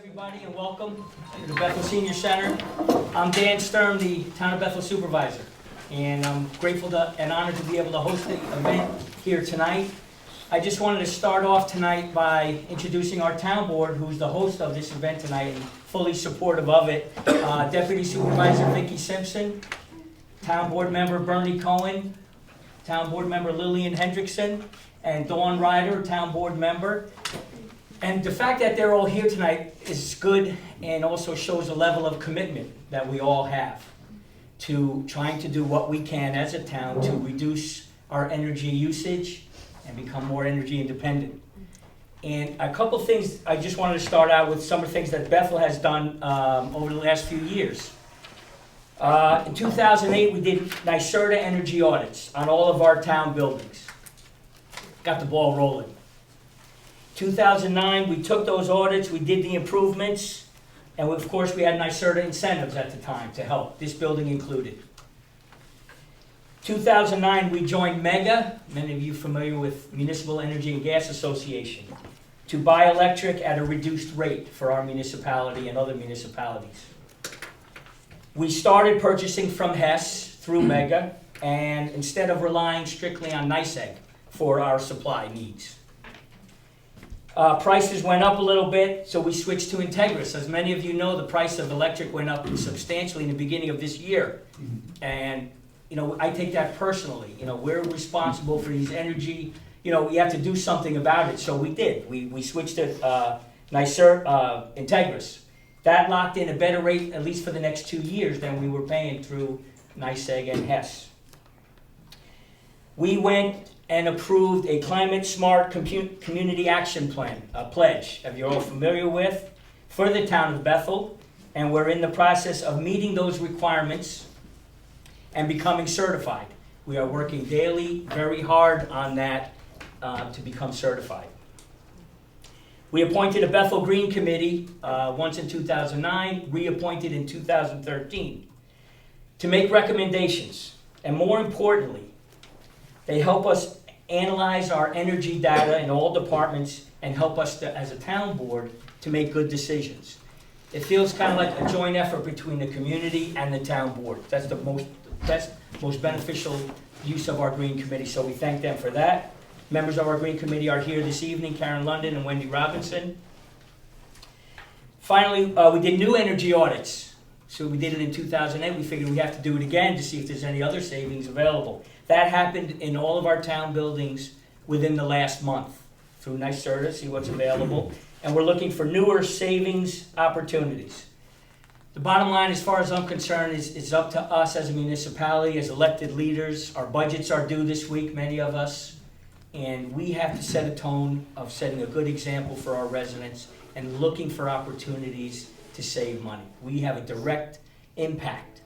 Everybody, and welcome to the Bethel Senior Center. I'm Dan Sturm, the Town of Bethel Supervisor, and I'm grateful and honored to be able to host the event here tonight. I just wanted to start off tonight by introducing our town board, who's the host of this event tonight and fully supportive of it. Deputy Supervisor Vicki Simpson, Town Board Member Bernie Cohen, Town Board Member Lillian Hendrickson, and Dawn Ryder, Town Board Member. And the fact that they're all here tonight is good and also shows a level of commitment that we all have to trying to do what we can as a town to reduce our energy usage and become more energy independent. And a couple things, I just wanted to start out with some of the things that Bethel has done over the last few years. In 2008, we did NYSERDA energy audits on all of our town buildings. Got the ball rolling. 2009, we took those audits, we did the improvements, and of course we had NYSERDA incentives at the time to help, this building included. 2009, we joined MEGA, many of you familiar with Municipal Energy and Gas Association, to buy electric at a reduced rate for our municipality and other municipalities. We started purchasing from Hess through MEGA, and instead of relying strictly on NYSEG for our supply needs. Prices went up a little bit, so we switched to Integris. As many of you know, the price of electric went up substantially in the beginning of this year. And, I take that personally. We're responsible for these energy, we have to do something about it, so we did. We switched to Integris. That locked in a better rate, at least for the next 2 years, than we were paying through NYSEG and Hess. We went and approved a climate smart community action plan, a pledge, that you're all familiar with, for the town of Bethel, and we're in the process of meeting those requirements and becoming certified. We are working daily, very hard on that to become certified. We appointed a Bethel Green Committee once in 2009, reappointed in 2013, to make recommendations, and more importantly, they help us analyze our energy data in all departments and help us as a town board to make good decisions. It feels kind of like a joint effort between the community and the town board. That's the most beneficial use of our Green Committee, so we thank them for that. Members of our Green Committee are here this evening, Karen London and Wendy Robinson. Finally, we did new energy audits. So we did it in 2008. We figured we have to do it again to see if there's any other savings available. That happened in all of our town buildings within the last month through NYSERDA, see what's available. And we're looking for newer savings opportunities. The bottom line, as far as I'm concerned, is it's up to us as a municipality, as elected leaders. Our budgets are due this week, many of us. And we have to set a tone of setting a good example for our residents and looking for opportunities to save money. We have a direct impact.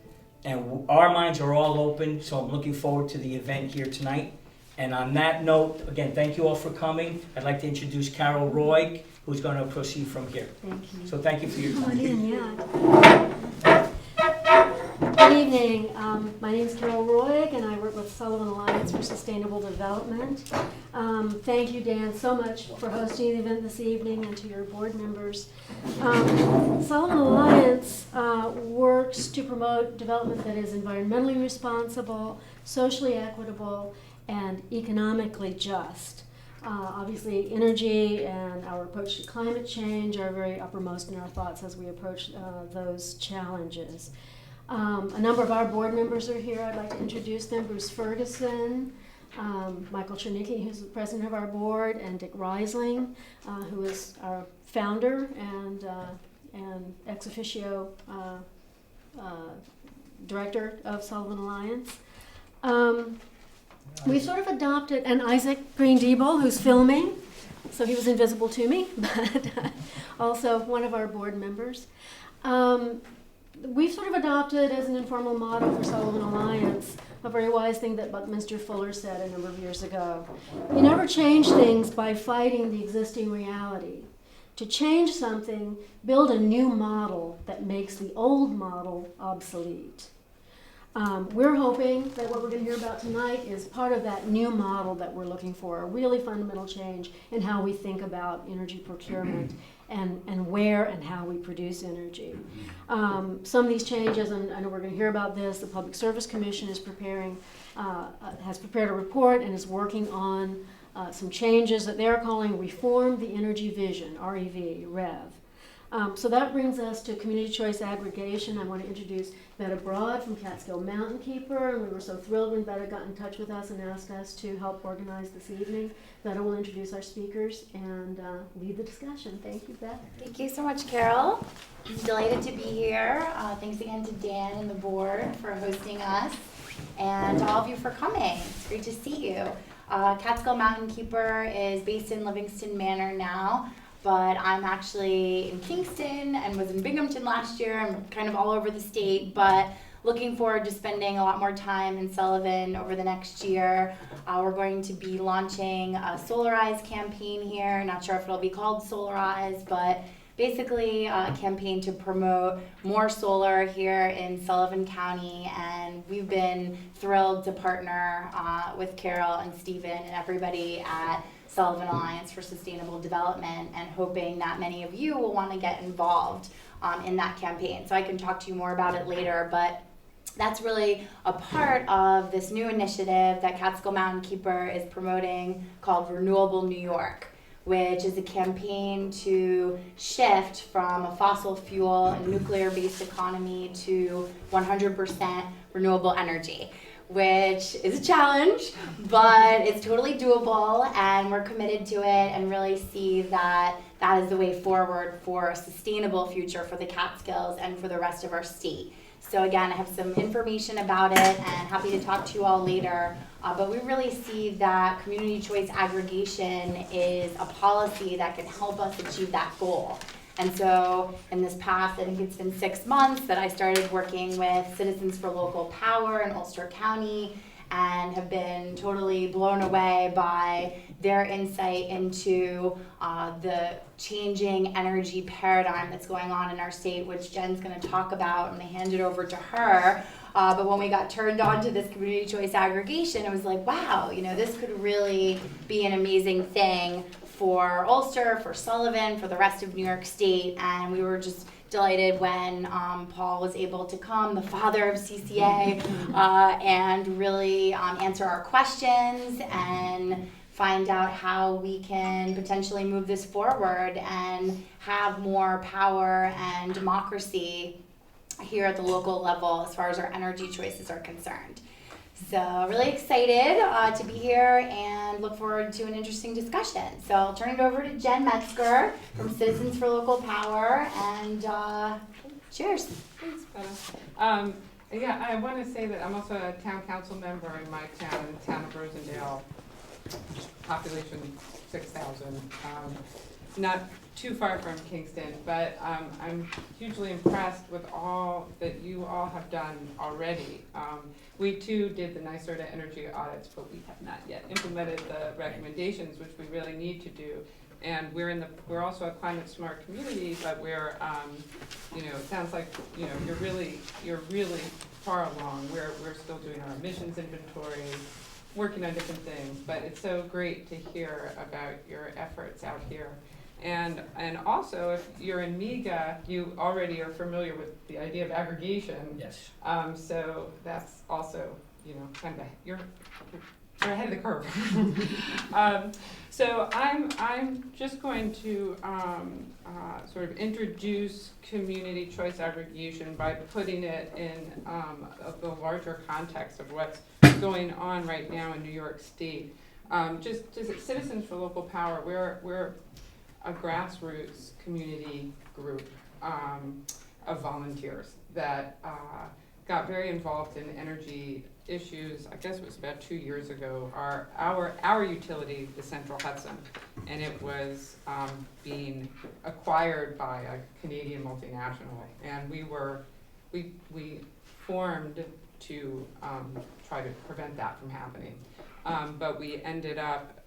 And our minds are all open, so I'm looking forward to the event here tonight. And on that note, again, thank you all for coming. I'd like to introduce Carol Roy, who's going to proceed from here. Thank you. So thank you for your time. Come on in, yeah. Good evening. My name is Carol Roy, and I work with Sullivan Alliance for Sustainable Development. Thank you, Dan, so much for hosting the event this evening, and to your board members. Sullivan Alliance works to promote development that is environmentally responsible, socially equitable, and economically just. Obviously, energy and our approach to climate change are very uppermost in our thoughts as we approach those challenges. A number of our board members are here. I'd like to introduce them. Bruce Ferguson, Michael Chernicki, who's the president of our board, and Dick Reisling, who is our founder and ex officio director of Sullivan Alliance. We sort of adopted, and Isaac Green-Diebel, who's filming, so he was invisible to me, but also one of our board members. We've sort of adopted as an informal model for Sullivan Alliance a very wise thing that Buckminster Fuller said a number of years ago. You never change things by fighting the existing reality. To change something, build a new model that makes the old model obsolete. We're hoping that what we're going to hear about tonight is part of that new model that we're looking for, a really fundamental change in how we think about energy procurement and where and how we produce energy. Some of these changes, and I know we're going to hear about this, the Public Service Commission is has prepared a report and is working on some changes that they're calling Reform the Energy Vision, REV. So that brings us to community choice aggregation. I want to introduce Betta Broad from Catskill Mountain Keeper, and we were so thrilled when Betta got in touch with us and asked us to help organize this evening. Betta will introduce our speakers and lead the discussion. Thank you, Betta. Thank you so much, Carol. I'm delighted to be here. Thanks again to Dan and the board for hosting us, and to all of you for coming. It's great to see you. Catskill Mountain Keeper is based in Livingston Manor now, but I'm actually in Kingston and was in Binghamton last year. I'm kind of all over the state, but looking forward to spending a lot more time in Sullivan over the next year. We're going to be launching a Solarize campaign here. Not sure if it'll be called Solarize, but basically a campaign to promote more solar here in Sullivan County, and we've been thrilled to partner with Carol and Stephen and everybody at Sullivan Alliance for Sustainable Development, and hoping that many of you will want to get involved in that campaign. So I can talk to you more about it later, but that's really a part of this new initiative that Catskill Mountain Keeper is promoting called Renewable New York, which is a campaign to shift from a fossil fuel and nuclear-based economy to 100% renewable energy, which is a challenge, but it's totally doable, and we're committed to it and really see that that is the way forward for a sustainable future for the Catskills and for the rest of our state. So again, I have some information about it and happy to talk to you all later. But we really see that community choice aggregation is a policy that can help us achieve that goal. And so in this past, I think it's been 6 months that I started working with Citizens for Local Power in Ulster County, and have been totally blown away by their insight into the changing energy paradigm that's going on in our state, which Jen's going to talk about, and I hand it over to her. But when we got turned on to this community choice aggregation, it was like, wow, you know, this could really be an amazing thing for Ulster, for Sullivan, for the rest of New York State, and we were just delighted when Paul was able to come, the father of CCA, and really answer our questions and find out how we can potentially move this forward and have more power and democracy here at the local level as far as our energy choices are concerned. So really excited to be here and look forward to an interesting discussion. So I'll turn it over to Jen Metzger from Citizens for Local Power, and cheers. Thanks, Betta. Yeah, I want to say that I'm also a town council member in my town, the town of Rosendale, population 6,000. Not too far from Kingston, but I'm hugely impressed with all that you all have done already. We too did the NYSERDA energy audits, but we have not yet implemented the recommendations, which we really need to do. And we're also a climate smart community, but we're, it sounds like, you're really far along. We're still doing our emissions inventory, working on different things, but it's so great to hear about your efforts out here. And also, if you're in MEGA, you already are familiar with the idea of aggregation. Yes. So that's also, kind of you're ahead of the curve. So I'm just going to sort of introduce community choice aggregation by putting it in the larger context of what's going on right now in New York State. Just Citizens for Local Power, we're a grassroots community group of volunteers that got very involved in energy issues. I guess it was about 2 years ago. Our utility, the Central Hudson, and it was being acquired by a Canadian multinational, and we formed to try to prevent that from happening. But we ended up,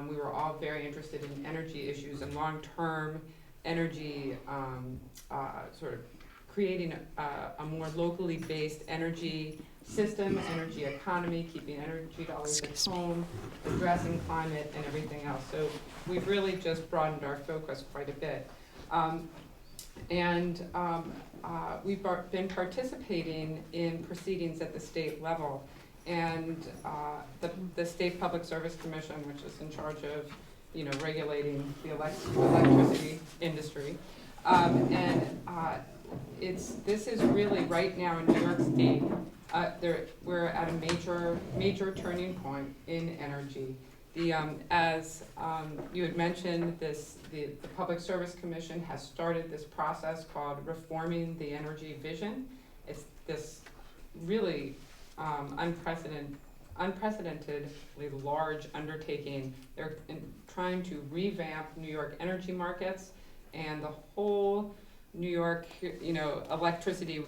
we were all very interested in energy issues and long-term energy, sort of creating a more locally based energy system, energy economy, keeping energy dollars at home, addressing climate, and everything else. So we've really just broadened our focus quite a bit. We've been participating in proceedings at the state level, and the State Public Service Commission, which is in charge of, regulating the electricity industry. This is really right now in New York State, we're at a major turning point in energy. As you had mentioned, the Public Service Commission has started this process called Reforming the Energy Vision. It's this really unprecedentedly large undertaking. They're trying to revamp New York energy markets and the whole New York, electricity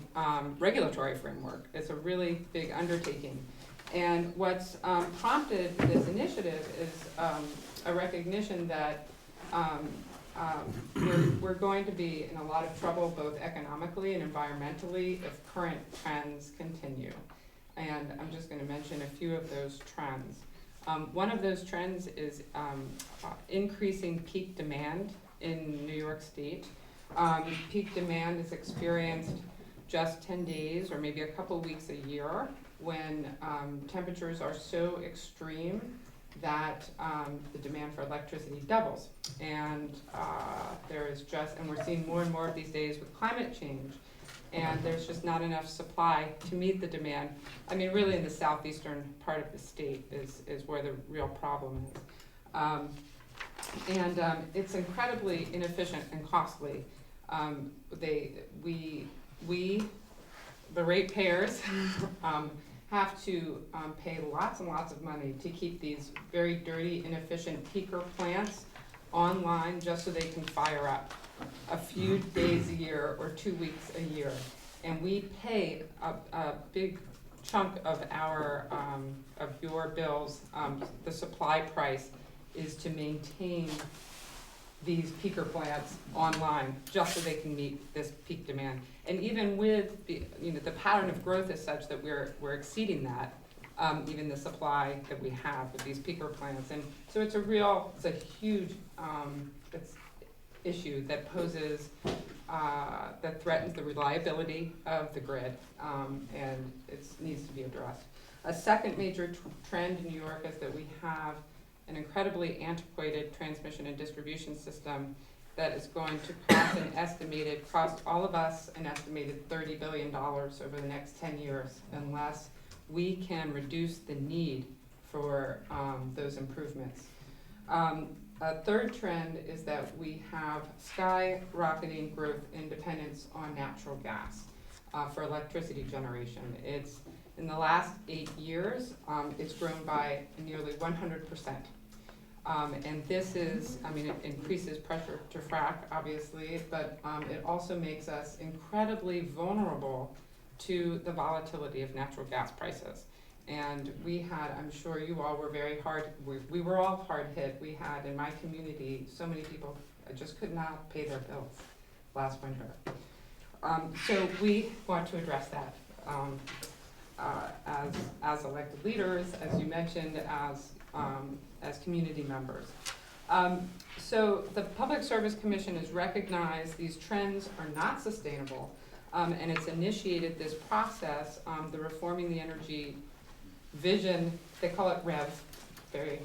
regulatory framework. It's a really big undertaking. And what's prompted this initiative is a recognition that we're going to be in a lot of trouble both economically and environmentally if current trends continue. And I'm just going to mention a few of those trends. One of those trends is increasing peak demand in New York State. Peak demand is experienced just 10 days or maybe a couple weeks a year when temperatures are so extreme that the demand for electricity doubles. And we're seeing more and more of these days with climate change. And there's just not enough supply to meet the demand. I mean, really in the southeastern part of the state is where the real problem is. It's incredibly inefficient and costly. The ratepayers, have to pay lots and lots of money to keep these very dirty, inefficient peaker plants online just so they can fire up a few days a year or 2 weeks a year. And we pay a big chunk of your bills. The supply price is to maintain these peaker plants online just so they can meet this peak demand. And even with the pattern of growth is such that we're exceeding that, even the supply that we have with these peaker plants. And so it's a huge issue that poses, that threatens the reliability of the grid, and it needs to be addressed. A second major trend in New York is that we have an incredibly antiquated transmission and distribution system that is going to cost all of us an estimated $30 billion over the next 10 years unless we can reduce the need for those improvements. A third trend is that we have skyrocketing growth in dependence on natural gas for electricity generation. In the last 8 years, it's grown by nearly 100%. And this it increases pressure to frack, obviously, but it also makes us incredibly vulnerable to the volatility of natural gas prices. And I'm sure you all were we were all hard hit. We had, in my community, so many people just could not pay their bills last winter. So we want to address that as elected leaders, as you mentioned, as community members. So the Public Service Commission has recognized these trends are not sustainable, and it's initiated this process, the Reforming the Energy Vision. They call it REV, very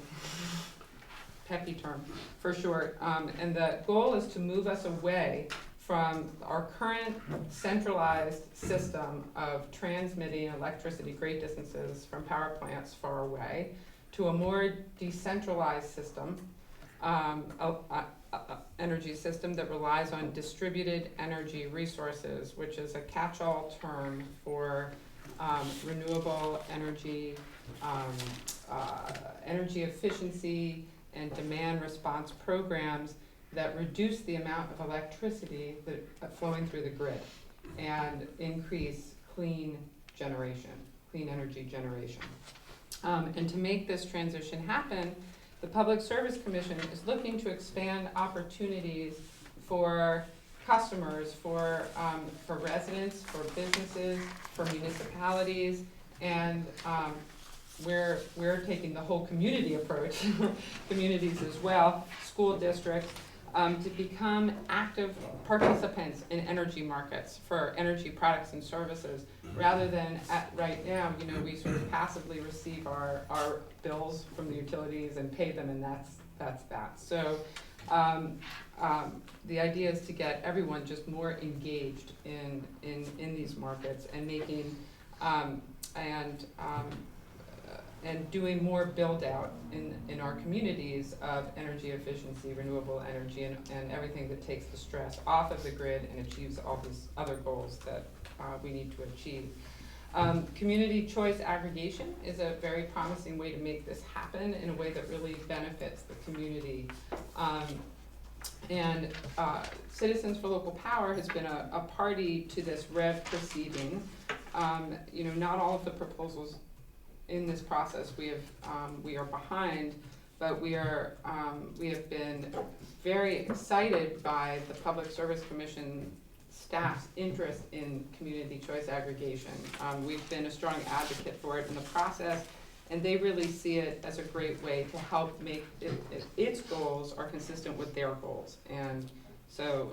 peppy term for short. And the goal is to move us away from our current centralized system of transmitting electricity great distances from power plants far away to a more decentralized system, energy system that relies on distributed energy resources, which is a catch-all term for renewable energy, energy efficiency, and demand response programs that reduce the amount of electricity flowing through the grid and increase clean energy generation. And to make this transition happen, the Public Service Commission is looking to expand opportunities for customers, for residents, for businesses, for municipalities, And we're taking the whole community approach, communities as well, school districts, to become active participants in energy markets for energy products and services, rather than right now, we sort of passively receive our bills from the utilities and pay them, and that's that. So the idea is to get everyone just more engaged in these markets and making and doing more build out in our communities of energy efficiency, renewable energy, and everything that takes the stress off of the grid and achieves all these other goals that we need to achieve. Community choice aggregation is a very promising way to make this happen in a way that really benefits the community. Citizens for Local Power has been a party to this REV proceeding. Not all of the proposals in this process we are behind, but we have been very excited by the Public Service Commission staff's interest in community choice aggregation. We've been a strong advocate for it in the process, and they really see it as a great way to help make its goals are consistent with their goals. And so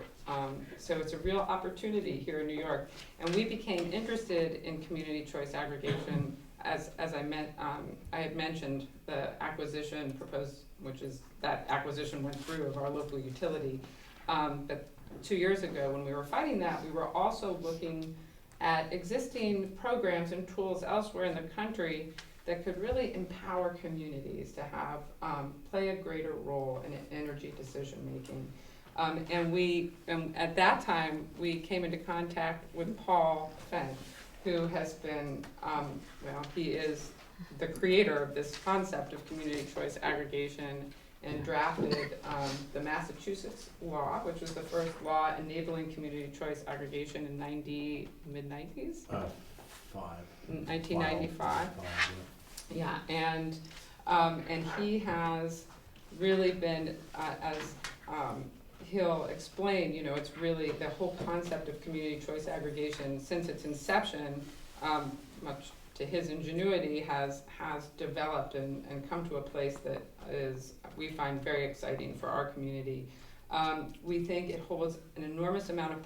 it's a real opportunity here in New York. And we became interested in community choice aggregation as I had mentioned the acquisition proposed, that acquisition went through of our local utility. But 2 years ago when we were fighting that, we were also looking at existing programs and tools elsewhere in the country that could really empower communities to have play a greater role in energy decision making. And at that time, we came into contact with Paul Fenn, who has been, he is the creator of this concept of community choice aggregation, and drafted the Massachusetts law, which was the first law enabling community choice aggregation in mid-90s? 1995. Yeah, and he has really been, as he'll explain, it's really the whole concept of community choice aggregation since its inception, much to his ingenuity, has developed and come to a place that we find very exciting for our community. We think it holds an enormous amount of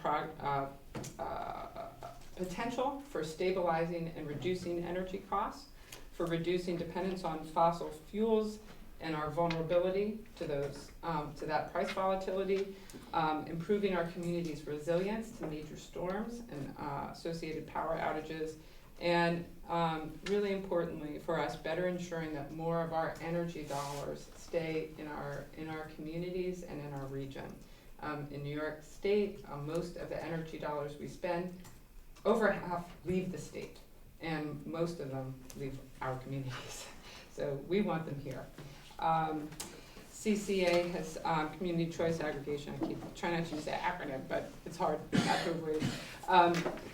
potential for stabilizing and reducing energy costs, for reducing dependence on fossil fuels and our vulnerability to those to that price volatility, improving our community's resilience to major storms and associated power outages, and really importantly for us, better ensuring that more of our energy dollars stay in our communities and in our region. In New York State, most of the energy dollars we spend, over half leave the state, and most of them leave our communities. So we want them here. CCA has community choice aggregation. I keep trying not to use that acronym, but it's hard after a break.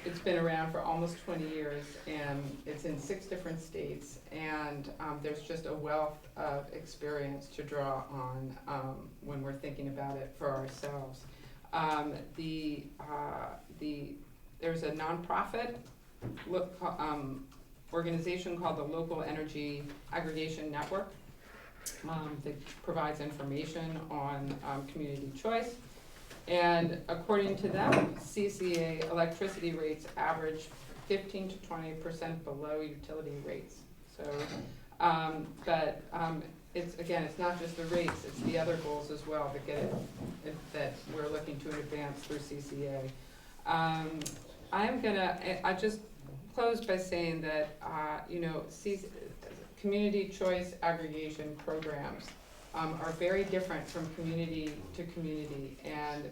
It's been around for almost 20 years, and it's in 6 different states, and there's just a wealth of experience to draw on when we're thinking about it for ourselves. There's a nonprofit organization called the Local Energy Aggregation Network that provides information on community choice. And according to them, CCA electricity rates average 15 to 20% below utility rates. So, it's not just the rates, it's the other goals as well that we're looking to advance through CCA. I just close by saying that, community choice aggregation programs are very different from community to community, and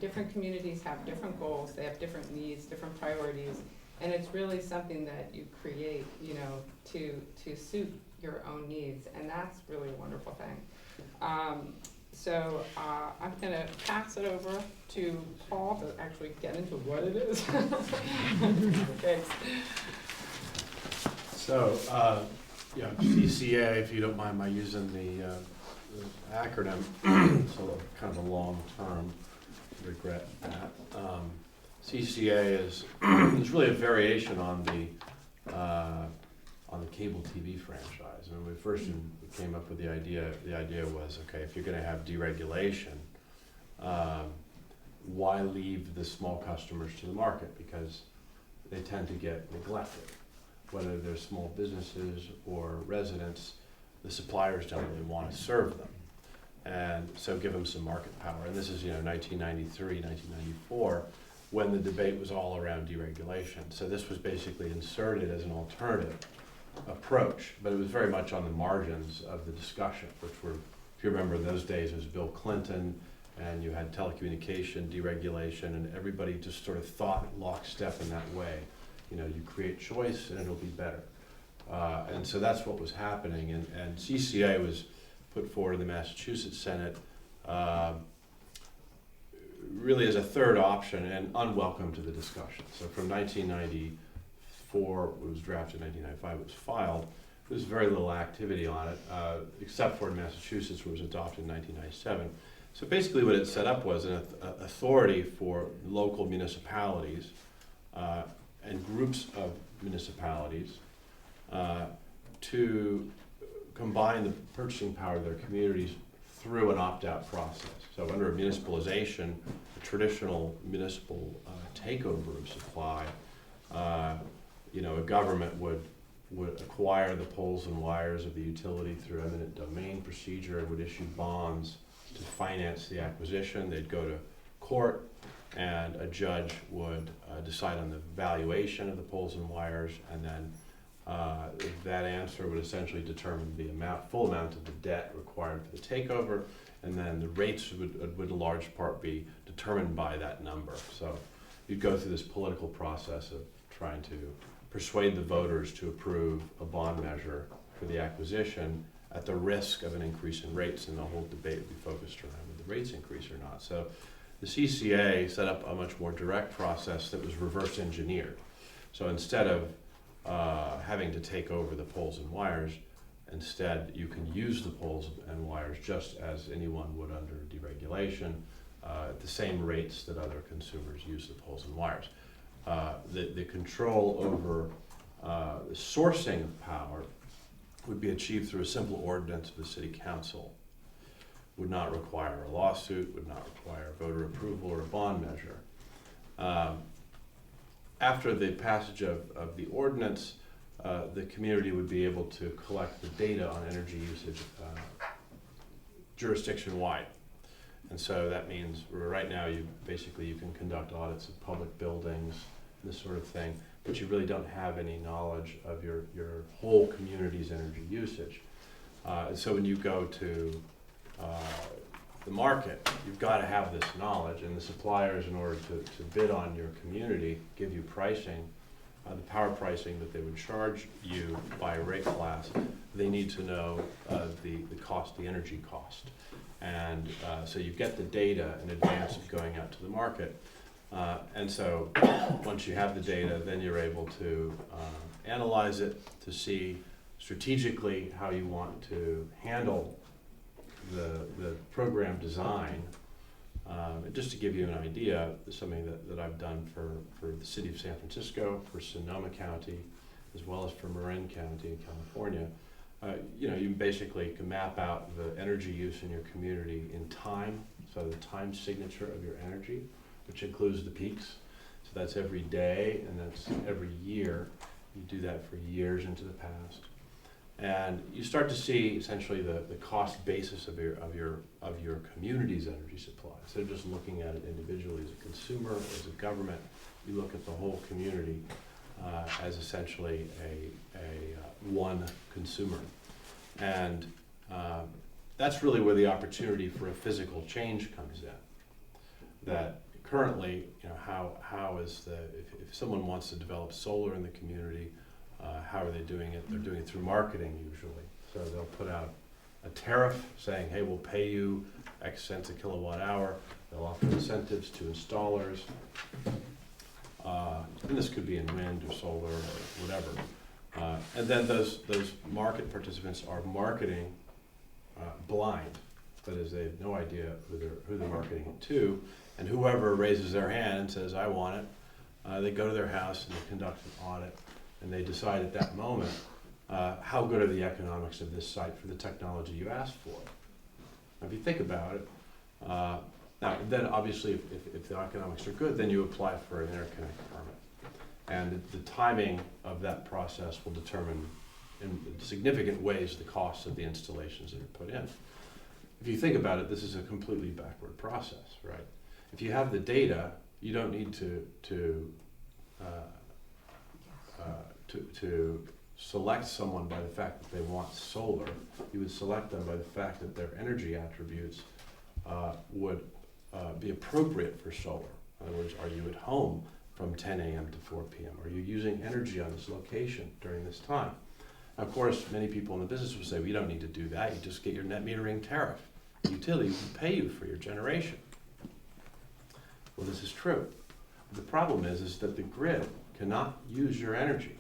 different communities have different goals, they have different needs, different priorities, and it's really something that you create to suit your own needs, and that's really a wonderful thing. So I'm going to pass it over to Paul to actually get into what it is. Okay. So, CCA, if you don't mind my using the acronym, so kind of a long term, regret that. CCA is really a variation on the on the cable TV franchise. When we first came up with the idea was, okay, if you're gonna have deregulation, why leave the small customers to the market? Because they tend to get neglected. Whether they're small businesses or residents, the suppliers don't really want to serve them. And so give them some market power. And this is, 1993, 1994, when the debate was all around deregulation. So this was basically inserted as an alternative approach, but it was very much on the margins of the discussion, which were, if you remember those days, it was Bill Clinton, and you had telecommunication deregulation, and everybody just sort of thought lockstep in that way. You create choice and it'll be better. And so that's what was happening. And CCA was put forward in the Massachusetts Senate really as a third option and unwelcome to the discussion. So from 1994, it was drafted, 1995 it was filed. There was very little activity on it, except for in Massachusetts, where it was adopted in 1997. So basically what it set up was an authority for local municipalities and groups of municipalities to combine the purchasing power of their communities through an opt-out process. So under municipalization, a traditional municipal takeover of supply, a government would acquire the poles and wires of the utility through eminent domain procedure and would issue bonds to finance the acquisition. They'd go to court, and a judge would decide on the valuation of the poles and wires, and then that answer would essentially determine the full amount of the debt required for the takeover, and then the rates would in large part be determined by that number. So you'd go through this political process of trying to persuade the voters to approve a bond measure for the acquisition at the risk of an increase in rates, and the whole debate would be focused around whether the rates increase or not. So the CCA set up a much more direct process that was reverse engineered. So instead of having to take over the poles and wires, instead you can use the poles and wires just as anyone would under deregulation at the same rates that other consumers use the poles and wires. The control over the sourcing of power would be achieved through a simple ordinance of the city council. Would not require a lawsuit, would not require voter approval or a bond measure. After the passage of the ordinance, the community would be able to collect the data on energy usage jurisdiction-wide. And so that means right now you can conduct audits of public buildings, this sort of thing, but you really don't have any knowledge of your whole community's energy usage. So when you go to the market, you've got to have this knowledge, and the suppliers, in order to bid on your community, give you pricing, the power pricing that they would charge you by rate class, they need to know the cost, the energy cost. And so you get the data in advance of going out to the market. And so once you have the data, then you're able to analyze it to see strategically how you want to handle the program design. Just to give you an idea, something that I've done for the city of San Francisco, for Sonoma County, as well as for Marin County in California. You basically can map out the energy use in your community in time, so the time signature of your energy, which includes the peaks. So that's every day, and that's every year. You do that for years into the past. And you start to see essentially the cost basis of your community's energy supply. Instead of just looking at it individually as a consumer, as a government, you look at the whole community as essentially a one consumer. And that's really where the opportunity for a physical change comes in. That currently, how is if someone wants to develop solar in the community, how are they doing it? They're doing it through marketing usually. So they'll put out a tariff saying, hey, we'll pay you X cents a kilowatt hour. They'll offer incentives to installers. And this could be in wind or solar or whatever. And then those market participants are marketing blind. That is, they have no idea who they're marketing it to. And whoever raises their hand and says, I want it, they go to their house and they conduct an audit. And they decide at that moment how good are the economics of this site for the technology you asked for? If you think about it, now then obviously if the economics are good, then you apply for an interconnect permit. And the timing of that process will determine in significant ways the costs of the installations that are put in. If you think about it, this is a completely backward process, right? If you have the data, you don't need to select someone by the fact that they want solar. You would select them by the fact that their energy attributes would be appropriate for solar. In other words, are you at home from 10 a.m. to 4 p.m.? Are you using energy on this location during this time? Of course, many people in the business will say, well, you don't need to do that. You just get your net metering tariff. The utility will pay you for your generation. Well, this is true. The problem is that the grid cannot use your energy.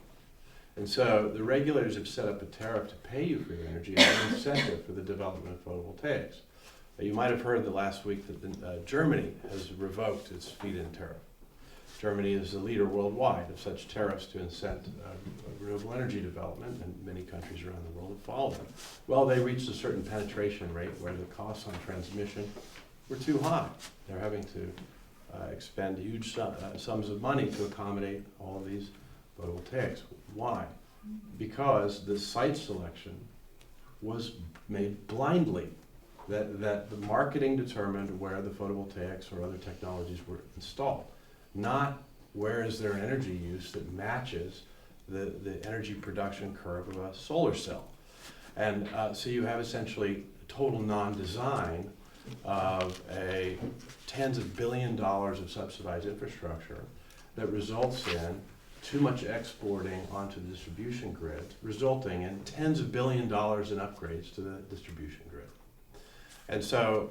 And so the regulators have set up a tariff to pay you for your energy as an incentive for the development of photovoltaics. You might have heard that last week that Germany has revoked its feed-in tariff. Germany is the leader worldwide of such tariffs to incent renewable energy development, and many countries around the world have followed them. Well, they reached a certain penetration rate where the costs on transmission were too high. They're having to expend huge sums of money to accommodate all of these photovoltaics. Why? Because the site selection was made blindly. That the marketing determined where the photovoltaics or other technologies were installed, not where is there an energy use that matches the energy production curve of a solar cell. And so you have essentially total non-design of a tens of $billions of subsidized infrastructure that results in too much exporting onto the distribution grid, resulting in tens of $billions in upgrades to the distribution grid. And so,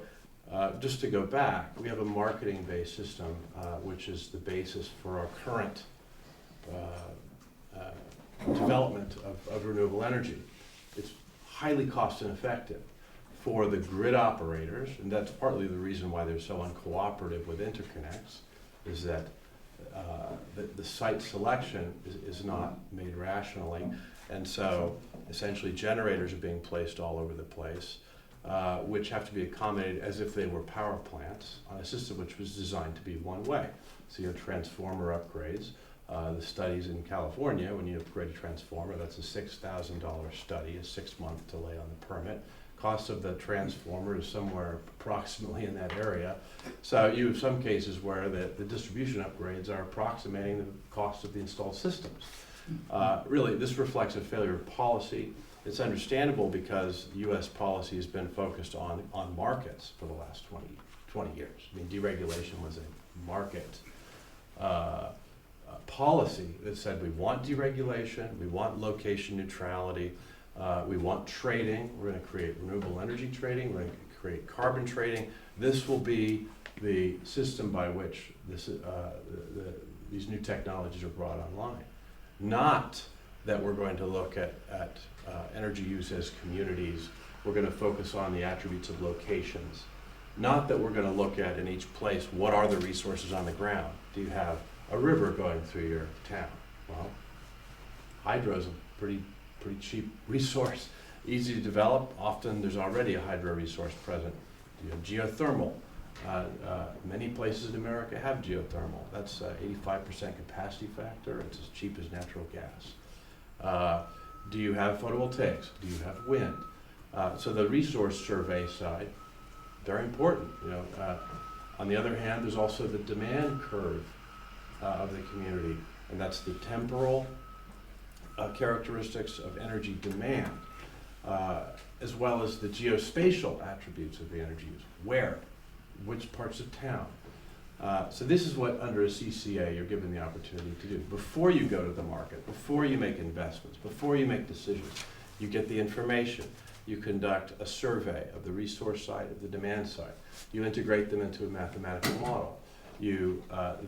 just to go back, we have a marketing-based system, which is the basis for our current development of renewable energy. It's highly cost ineffective for the grid operators, and that's partly the reason why they're so uncooperative with interconnects, is that the site selection is not made rationally, and so essentially generators are being placed all over the place, which have to be accommodated as if they were power plants on a system which was designed to be one way. So you have transformer upgrades. The studies in California, when you upgrade a transformer, that's a $6,000 study, a 6-month delay on the permit. Cost of the transformer is somewhere approximately in that area. So you have some cases where the distribution upgrades are approximating the cost of the installed systems. Really, this reflects a failure of policy. It's understandable because U.S. policy has been focused on markets for the last 20 years. I mean, deregulation was a market policy that said we want deregulation, we want location neutrality, we want trading. We're going to create renewable energy trading. We're going to create carbon trading. This will be the system by which these new technologies are brought online. Not that we're going to look at energy use as communities. We're going to focus on the attributes of locations. Not that we're going to look at in each place what are the resources on the ground. Do you have a river going through your town? Well, hydro is a pretty cheap resource, easy to develop. Often there's already a hydro resource present. You have geothermal. Many places in America have geothermal. That's 85% capacity factor. It's as cheap as natural gas. Do you have photovoltaics? Do you have wind? So the resource survey side, very important. On the other hand, there's also the demand curve of the community, and that's the temporal characteristics of energy demand, as well as the geospatial attributes of the energy use. Where? Which parts of town? So this is what, under a CCA, you're given the opportunity to do. Before you go to the market, before you make investments, before you make decisions, you get the information. You conduct a survey of the resource side, of the demand side. You integrate them into a mathematical model. You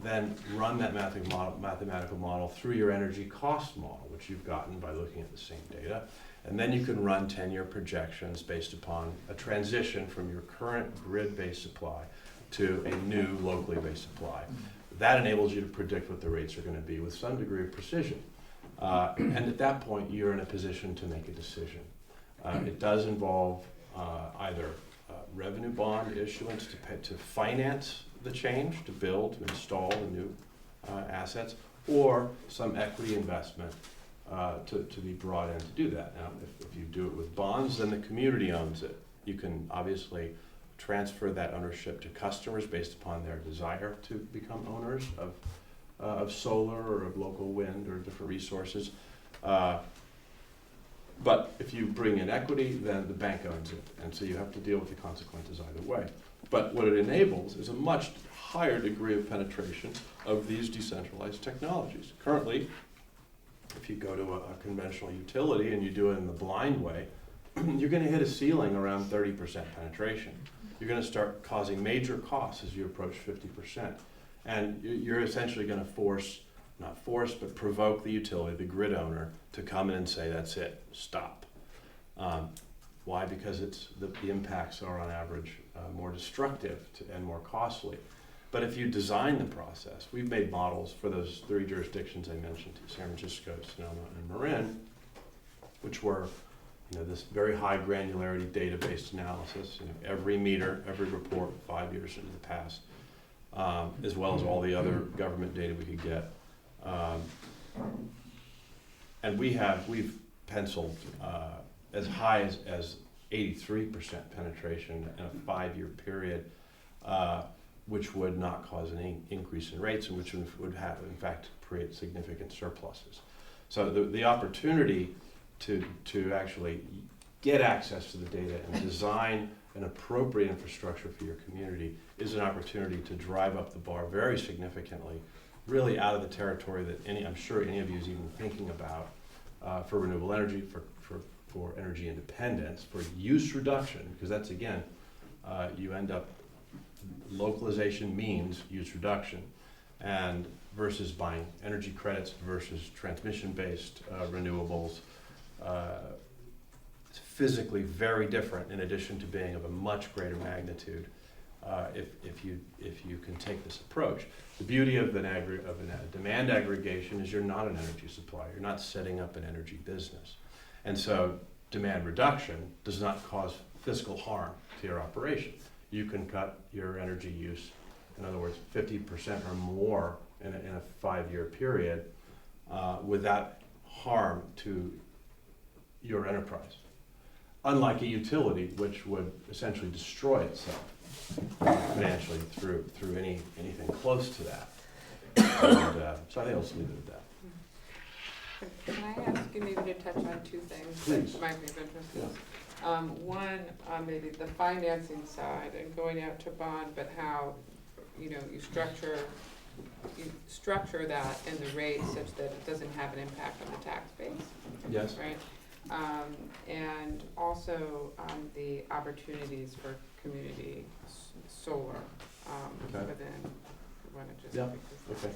then run that mathematical model through your energy cost model, which you've gotten by looking at the same data. And then you can run 10-year projections based upon a transition from your current grid-based supply to a new locally based supply. That enables you to predict what the rates are going to be with some degree of precision. And at that point, you're in a position to make a decision. It does involve either revenue bond issuance to finance the change, to build, to install the new assets, or some equity investment to be brought in to do that. Now, if you do it with bonds, then the community owns it. You can obviously transfer that ownership to customers based upon their desire to become owners of solar or of local wind or different resources. But if you bring in equity, then the bank owns it, and so you have to deal with the consequences either way. But what it enables is a much higher degree of penetration of these decentralized technologies. Currently, if you go to a conventional utility and you do it in the blind way, you're going to hit a ceiling around 30% penetration. You're going to start causing major costs as you approach 50%. And you're essentially going to not force, but provoke the utility, the grid owner, to come in and say, that's it, stop. Why? Because the impacts are on average more destructive and more costly. But if you design the process, we've made models for those 3 jurisdictions I mentioned, San Francisco, Sonoma, and Marin, which were this very high granularity data-based analysis, every meter, every report 5 years into the past, as well as all the other government data we could get. And we've penciled as high as 83% penetration in a 5-year period, which would not cause any increase in rates and which would have, in fact, create significant surpluses. So the opportunity to actually get access to the data and design an appropriate infrastructure for your community is an opportunity to drive up the bar very significantly, really out of the territory that I'm sure any of you is even thinking about for renewable energy, for energy independence, for use reduction, because that's, again, you end up, localization means use reduction, and versus buying energy credits versus transmission-based renewables. It's physically very different, in addition to being of a much greater magnitude if you can take this approach. The beauty of a demand aggregation is you're not an energy supplier. You're not setting up an energy business. And so demand reduction does not cause fiscal harm to your operation. You can cut your energy use, in other words, 50% or more in a 5-year period without harm to your enterprise. Unlike a utility, which would essentially destroy itself financially through anything close to that. And, so I think I'll just leave it at that. Can I ask you maybe to touch on 2 things Please. that might be of interest? Yeah. One, maybe the financing side and going out to bond, but how you structure that in the rate such that it doesn't have an impact on the tax base. Yes. Right. And also the opportunities for community solar Okay. within. You want to just Yeah. take this? Okay.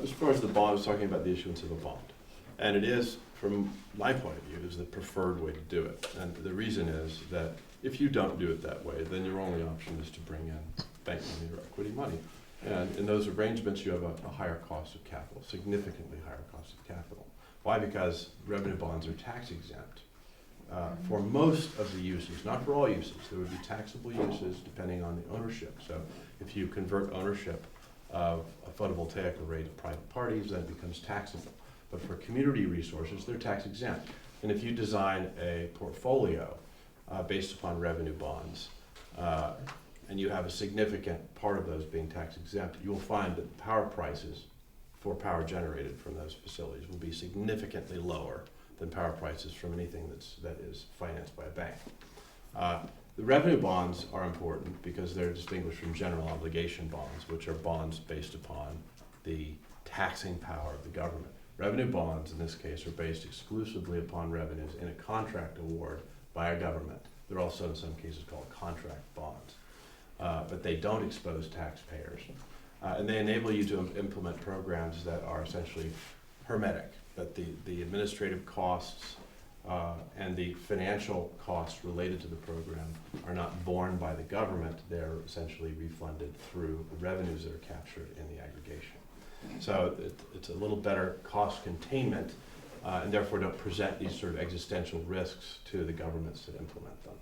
As far as the bond, I was talking about the issuance of a bond. And it is, from my point of view, is the preferred way to do it. And the reason is that if you don't do it that way, then your only option is to bring in bank money or equity money. And in those arrangements, you have a higher cost of capital, significantly higher cost of capital. Why? Because revenue bonds are tax exempt for most of the uses, not for all uses. There would be taxable uses depending on the ownership. So if you convert ownership of a photovoltaic array to private parties, then it becomes taxable. But for community resources, they're tax exempt. And if you design a portfolio based upon revenue bonds, and you have a significant part of those being tax exempt, you will find that power prices for power generated from those facilities will be significantly lower than power prices from anything that is financed by a bank. The revenue bonds are important because they're distinguished from general obligation bonds, which are bonds based upon the taxing power of the government. Revenue bonds, in this case, are based exclusively upon revenues in a contract award by a government. They're also, in some cases, called contract bonds. But they don't expose taxpayers. And they enable you to implement programs that are essentially hermetic, that the administrative costs and the financial costs related to the program are not borne by the government. They're essentially refunded through the revenues that are captured in the aggregation. So it's a little better cost containment, and therefore don't present these sort of existential risks to the governments that implement them.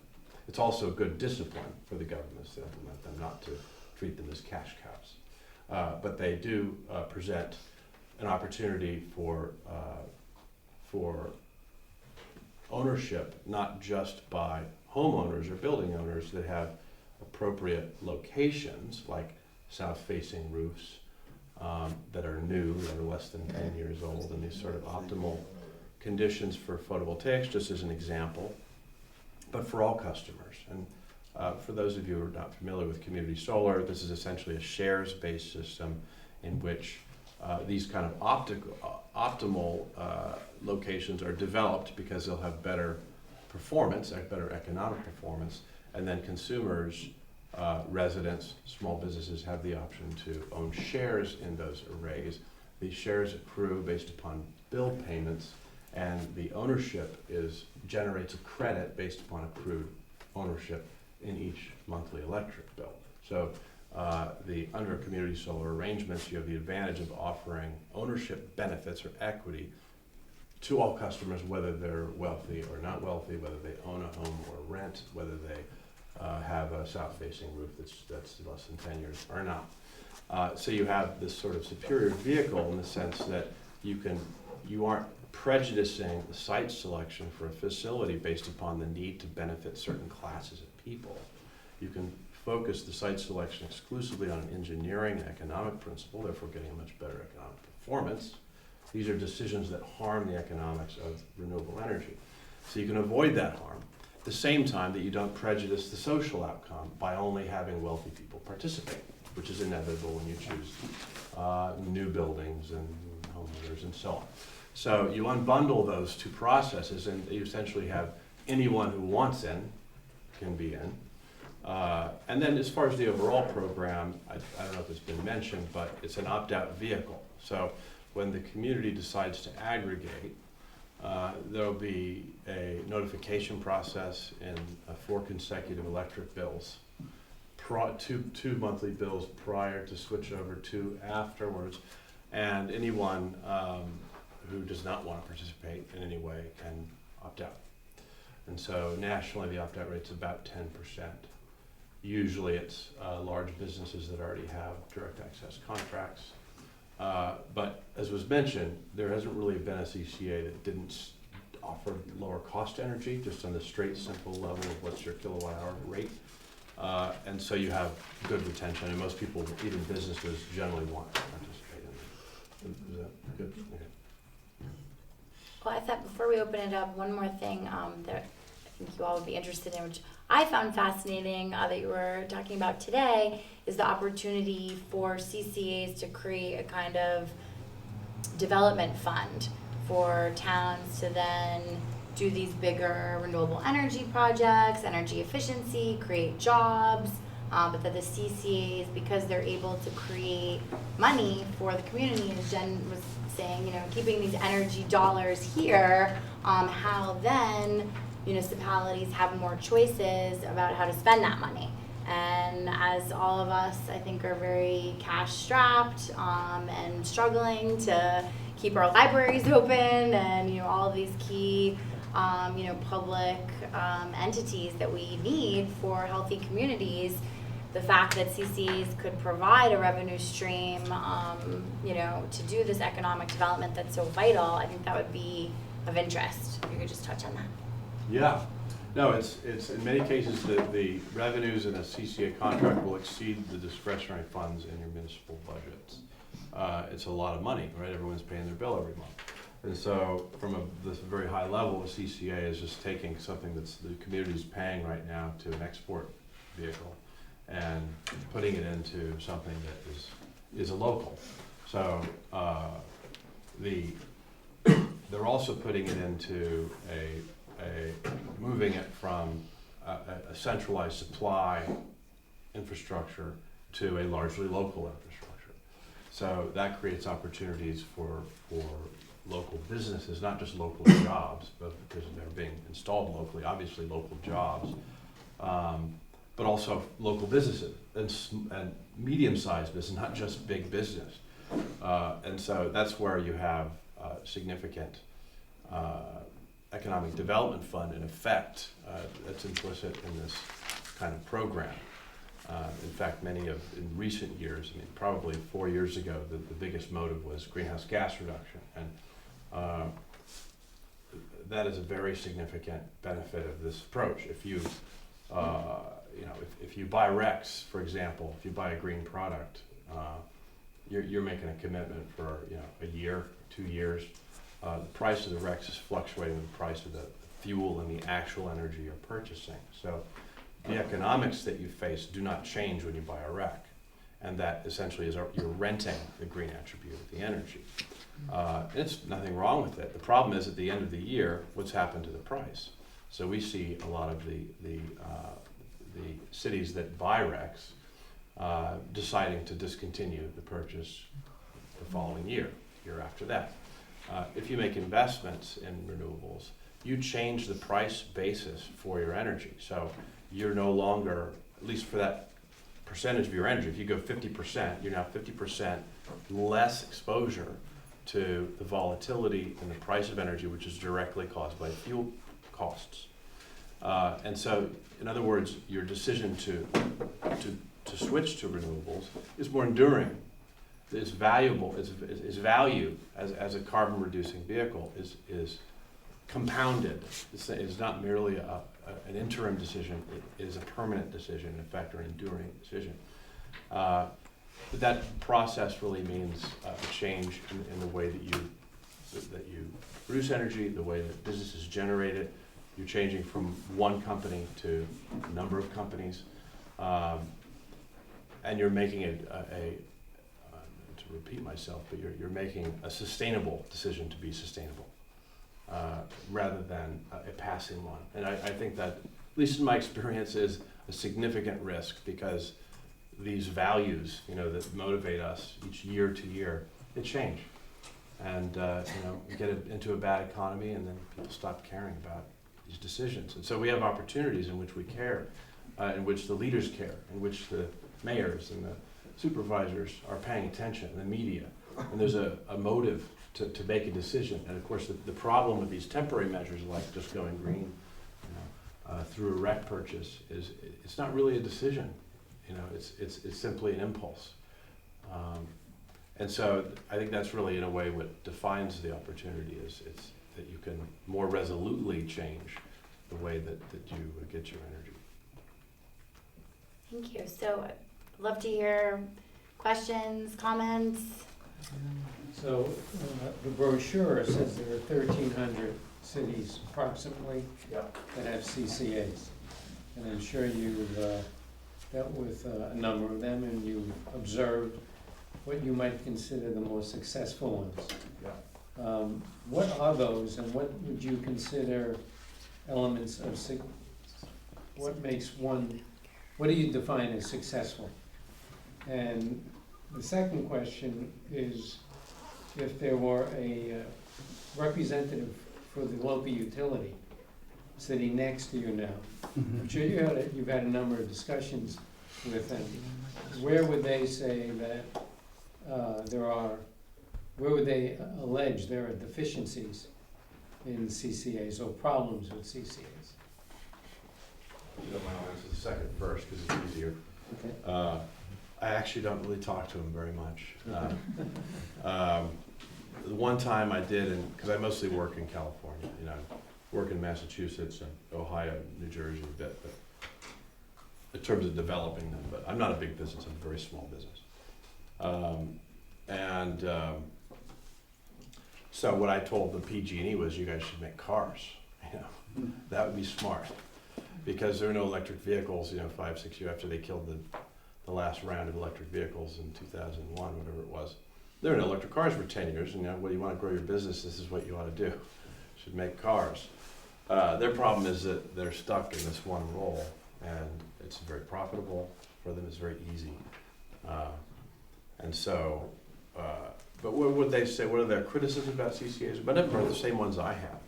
It's also good discipline for the governments that implement them, not to treat them as cash cows. But they do present an opportunity for ownership, not just by homeowners or building owners that have appropriate locations, like south-facing roofs that are new, that are less than 10 years old, and these sort of optimal conditions for photovoltaics, just as an example, but for all customers. And for those of you who are not familiar with community solar, this is essentially a shares-based system in which these kind of optimal locations are developed because they'll have better performance, better economic performance, and then consumers, residents, small businesses have the option to own shares in those arrays. These shares accrue based upon bill payments, and the ownership generates a credit based upon accrued ownership in each monthly electric bill. So under community solar arrangements, you have the advantage of offering ownership benefits or equity to all customers, whether they're wealthy or not wealthy, whether they own a home or rent, whether they have a south-facing roof that's less than 10 years or not. So you have this sort of superior vehicle in the sense that you aren't prejudicing the site selection for a facility based upon the need to benefit certain classes of people. You can focus the site selection exclusively on an engineering and economic principle, therefore getting a much better economic performance. These are decisions that harm the economics of renewable energy. So you can avoid that harm at the same time that you don't prejudice the social outcome by only having wealthy people participate, which is inevitable when you choose new buildings and homeowners and so on. So you unbundle those two processes and you essentially have anyone who wants in can be in. And then as far as the overall program, I don't know if it's been mentioned, but it's an opt-out vehicle. So when the community decides to aggregate, there'll be a notification process in 4 consecutive electric bills, two monthly bills prior to switch over to afterwards, and anyone who does not want to participate in any way can opt out. And so nationally, the opt-out rate's about 10%. Usually it's large businesses that already have direct access contracts. But as was mentioned, there hasn't really been a CCA that didn't offer lower cost energy, just on the straight, simple level of what's your kilowatt hour rate. And so you have good retention, and most people, even businesses, generally want to participate in it. Is that good? Okay. Well, I thought before we open it up, one more thing that I think you all would be interested in, which I found fascinating that you were talking about today, is the opportunity for CCAs to create a kind of development fund for towns to then do these bigger renewable energy projects, energy efficiency, create jobs, but that the CCAs, because they're able to create money for the community, as Jen was saying, keeping these energy dollars here, how then municipalities have more choices about how to spend that money. And as all of us, I think, are very cash strapped and struggling to keep our libraries open and all of these key public entities that we need for healthy communities, the fact that CCAs could provide a revenue stream to do this economic development that's so vital, I think that would be of interest. If you could just touch on that. Yeah, no, it's in many cases the revenues in a CCA contract will exceed the discretionary funds in your municipal budgets. It's a lot of money, right? Everyone's paying their bill every month. And so from this very high level, a CCA is just taking something that's the community's paying right now to an export vehicle and putting it into something that is a local. So they're also putting it into moving it from a centralized supply infrastructure to a largely local infrastructure. So that creates opportunities for local businesses, not just local jobs, but because they're being installed locally, obviously local jobs, but also local businesses and medium-sized business, not just big business. And so that's where you have significant economic development fund in effect that's implicit in this kind of program. In fact, in recent years, I mean, probably 4 years ago, the biggest motive was greenhouse gas reduction. And that is a very significant benefit of this approach. If you, if you buy Rex, for example, if you buy a green product, you're making a commitment for a year, 2 years. The price of the Rex is fluctuating with the price of the fuel and the actual energy you're purchasing. So the economics that you face do not change when you buy a REC. And that essentially is you're renting the green attribute of the energy. It's nothing wrong with it. The problem is at the end of the year, what's happened to the price? So we see a lot of the cities that buy RECs deciding to discontinue the purchase the following year after that. If you make investments in renewables, you change the price basis for your energy. So you're no longer, at least for that percentage of your energy, if you go 50%, you're now 50% less exposure to the volatility in the price of energy, which is directly caused by fuel costs. And so, in other words, your decision to switch to renewables is more enduring. It's valuable. Its value as a carbon reducing vehicle is compounded. It's not merely an interim decision. It is a permanent decision, in fact, or an enduring decision. But that process really means a change in the way that you produce energy, the way that businesses generate it. You're changing from one company to a number of companies, and you're making it to repeat myself, but you're making a sustainable decision to be sustainable, rather than a passing one. And I think that, at least in my experience, is a significant risk, because these values, that motivate us each year to year, they change. And, we get into a bad economy, and then people stop caring about these decisions. And so we have opportunities in which we care, in which the leaders care, in which the mayors and the supervisors are paying attention, and the media. And there's a motive to make a decision. And of course, the problem with these temporary measures, like just going green, through a REC purchase, is it's not really a decision. It's simply an impulse. And so I think that's really, in a way, what defines the opportunity is it's that you can more resolutely change the way that you get your energy. Thank you. So I'd love to hear questions, comments. So the brochure says there are 1,300 cities approximately that have CCAs. And I'm sure you've dealt with a number of them, and you've observed what you might consider the most successful ones. What are those, and what would you consider elements of what do you define as successful? And the second question is, if there were a representative for the local utility sitting next to you now, I'm sure you've had a number of discussions with them, where would they say that where would they allege there are deficiencies in CCAs or problems with CCAs? You don't mind to answer the second first, because it's easier. Okay. I actually don't really talk to them very much. The one time I did, because I mostly work in California, work in Massachusetts and Ohio, New Jersey a bit, but in terms of developing them. But I'm not a big business, I'm a very small business. So what I told the PG&E was, you guys should make cars. That would be smart, because there are no electric vehicles. 5, 6 years after they killed the last round of electric vehicles in 2001, whatever it was, there were no electric cars for 10 years. And well, you want to grow your business, this is what you ought to do. You should make cars. Their problem is that they're stuck in this one role, and it's very profitable for them. It's very easy. And so, but what would they say? What are their criticisms about CCAs? But they're the same ones I have,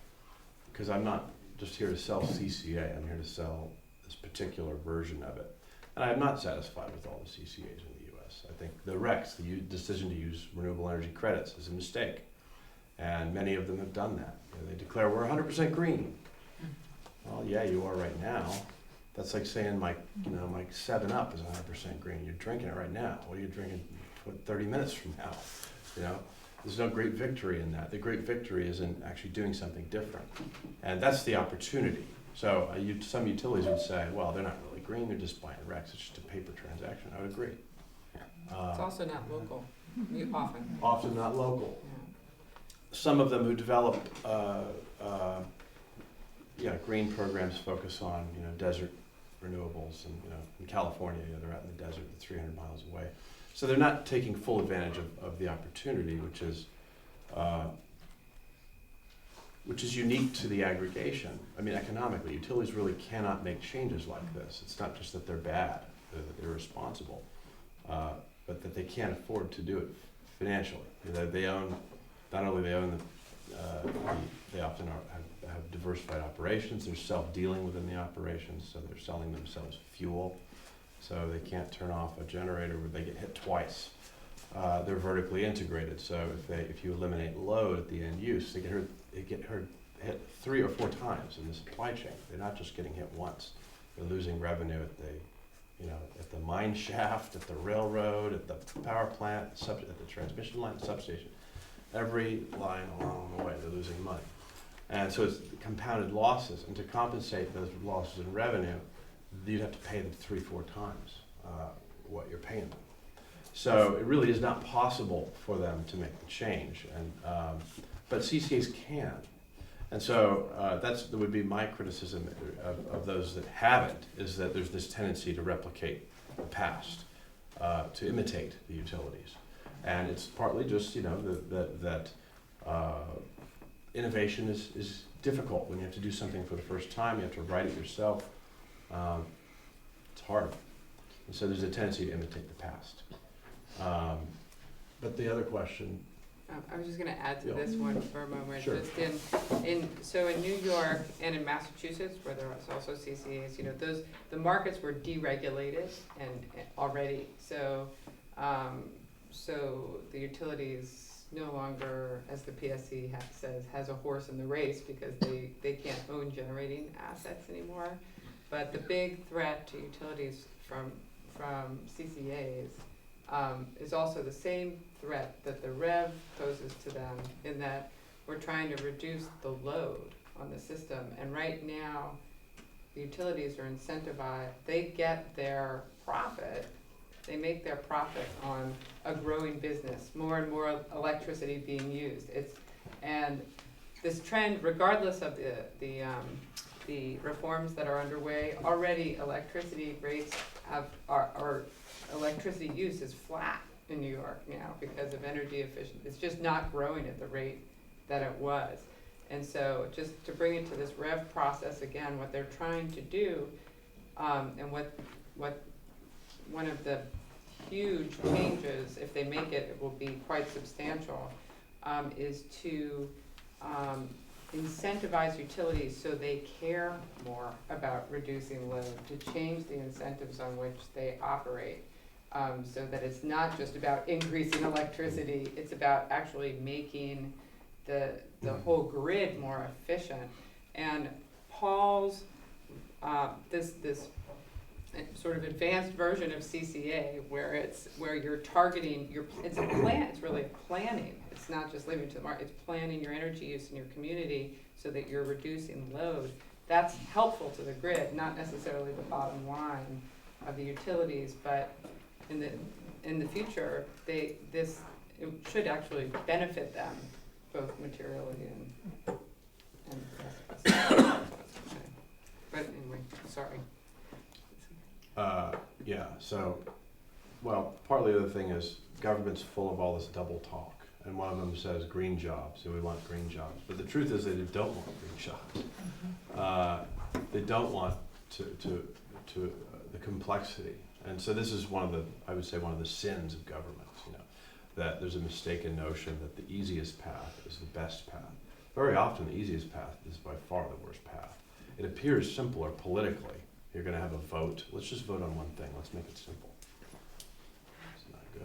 because I'm not just here to sell CCA. I'm here to sell this particular version of it. And I'm not satisfied with all the CCAs in the U.S. this. I think the RECs, the decision to use renewable energy credits, is a mistake. And many of them have done that. You know, they declare we're 100% green. Well, yeah, you are right now. That's like saying my 7-Up is 100% green. You're drinking it right now. What are you drinking 30 minutes from now? You know, there's no great victory in that. The great victory is in actually doing something different. And that's the opportunity. So some utilities would say, well, they're not really green, they're just buying RECs, it's just a paper transaction. I would agree. It's also not local, often. Often not local. Yeah. Some of them who develop green programs focus on desert renewables, and in California they're out in the desert, 300 miles away. So they're not taking full advantage of the opportunity, which is unique to the aggregation. I mean, economically, utilities really cannot make changes like this. It's not just that they're bad, that they're irresponsible, but that they can't afford to do it financially. They own, not only they own they often have diversified operations. They're self-dealing within the operations, so they're selling themselves fuel. So they can't turn off a generator where they get hit twice. They're vertically integrated, so if you eliminate load at the end use, they get hit 3 or 4 times in the supply chain. They're not just getting hit once. They're losing revenue at the mine shaft, at the railroad, at the power plant, at the transmission line, the substation. Every line along the way, they're losing money. And so it's compounded losses, and to compensate those losses in revenue, you'd have to pay them 3-4 times what you're paying them. So it really is not possible for them to make the change, but CCAs can. And so that would be my criticism of those that haven't, is that there's this tendency to replicate the past, to imitate the utilities. And it's partly just, that innovation is difficult when you have to do something for the first time. You have to write it yourself. It's hard. And so there's a tendency to imitate the past. But the other question. I was just going to add to this one for a moment. Sure. Just in New York and in Massachusetts, where there was also CCAs, the markets were deregulated and already. So the utilities no longer, as the PSC says, has a horse in the race, because they can't own generating assets anymore. But the big threat to utilities from CCAs is also the same threat that the REV poses to them, in that we're trying to reduce the load on the system. And right now, the utilities are incentivized. They get their profit. They make their profit on a growing business, more and more electricity being used. And this trend, regardless of the reforms that are underway, already electricity rates or electricity use is flat in New York now because of energy efficiency. It's just not growing at the rate that it was. And so just to bring it to this REV process again, what they're trying to do, and what one of the huge changes, if they make it, it will be quite substantial, is to incentivize utilities so they care more about reducing load, to change the incentives on which they operate, so that it's not just about increasing electricity, it's about actually making the whole grid more efficient. And Paul's this sort of advanced version of CCA, where you're targeting it's really planning. It's not just leaving it to the market. It's planning your energy use in your community so that you're reducing load. That's helpful to the grid, not necessarily the bottom line of the utilities, but in the future, it should actually benefit them both materially and but anyway, sorry. Partly the other thing is government's full of all this double talk, and one of them says green jobs, so we want green jobs. But the truth is they don't want green jobs. They don't want to the complexity, and so this is one of the sins of government. That there's a mistaken notion that the easiest path is the best path. Very often the easiest path is by far the worst path. It appears simpler politically. You're going to have a vote. Let's just vote on one thing. Let's make it simple. It's not a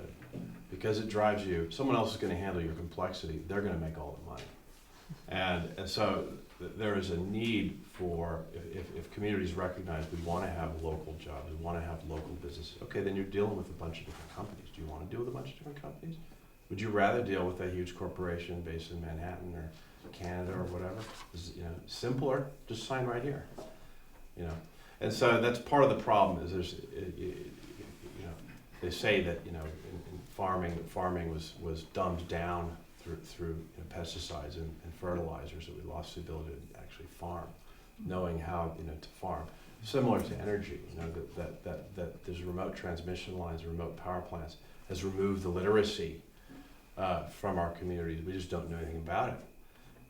because it drives you, someone else is gonna handle your complexity, they're gonna make all the money. And so there is a need for, if communities recognize we wanna have local jobs, we wanna have local businesses, okay, then you're dealing with a bunch of different companies. Do you wanna deal with a bunch of different companies? Would you rather deal with a huge corporation based in Manhattan or Canada or whatever? Simpler, just sign right here, And so that's part of the problem, is there's, they say that, in farming was dumbed down through there's and fertilizers, that we lost the ability to actually farm, knowing how to farm. Similar to energy, that there's remote transmission lines, remote power plants has removed the literacy from our communities. We just don't know anything about it,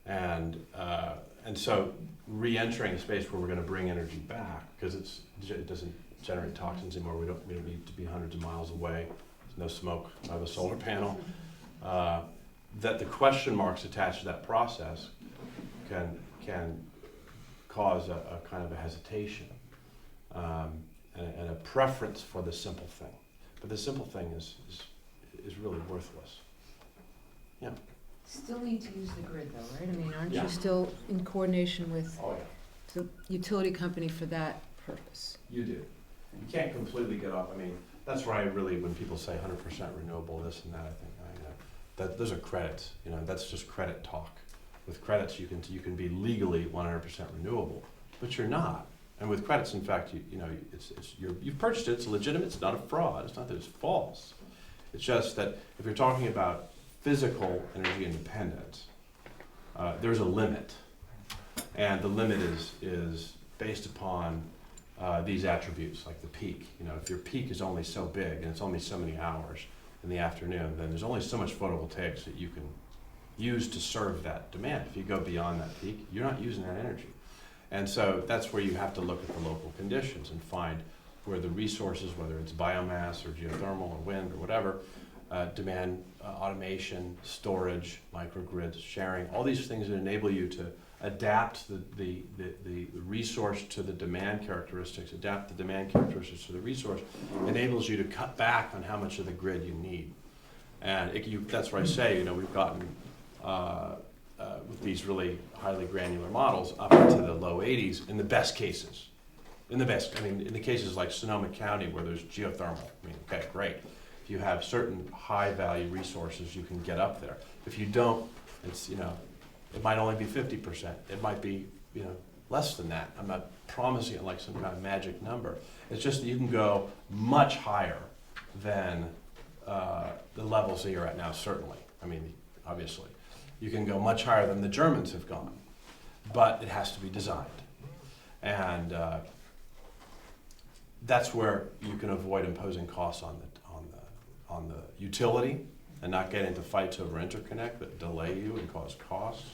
and so re-entering a space where we're going to bring energy back because it doesn't generate toxins anymore. We don't need to be hundreds of miles away. There's no smoke out of a solar panel. That the question marks attached to that process can cause a kind of a hesitation and a preference for the simple thing. But the simple thing is really worthless. Yeah. Still need to use the grid though, right? I mean, aren't Yeah. you still in coordination with Oh yeah. the utility company for that purpose? You do. You can't completely get off. I mean, that's why when people say 100% renewable, this and that, I think that those are credits. That's just credit talk. With credits, you can be legally 100% renewable, but you're not. And with credits, in fact, you've purchased it. It's legitimate. It's not a fraud. It's not that it's false. It's just that if you're talking about physical energy independence, there's a limit, and the limit is based upon these attributes, like the peak. If your peak is only so big and it's only so many hours in the afternoon, then there's only so much photovoltaics that you can use to serve that demand. If you go beyond that peak, you're not using that energy. And so that's where you have to look at the local conditions and find where the resources, whether it's biomass or geothermal or wind or whatever, demand automation, storage, microgrids, sharing, all these things that enable you to adapt the resource to the demand characteristics, adapt the demand characteristics to the resource, enables you to cut back on how much of the grid you need. And that's where I say, we've gotten, with these really highly granular models, up into the low 80s in the best cases. In the cases like Sonoma County where there's geothermal, okay, great. If you have certain high value resources, you can get up there. If you don't, it's, it might only be 50%. It might be, less than that. I'm not promising it like some kind of magic number. It's just that you can go much higher than the levels that you're at now, certainly. Obviously. You can go much higher than the Germans have gone, but it has to be designed. And that's where you can avoid imposing costs on the utility and not get into fights over interconnect that delay you and cause costs.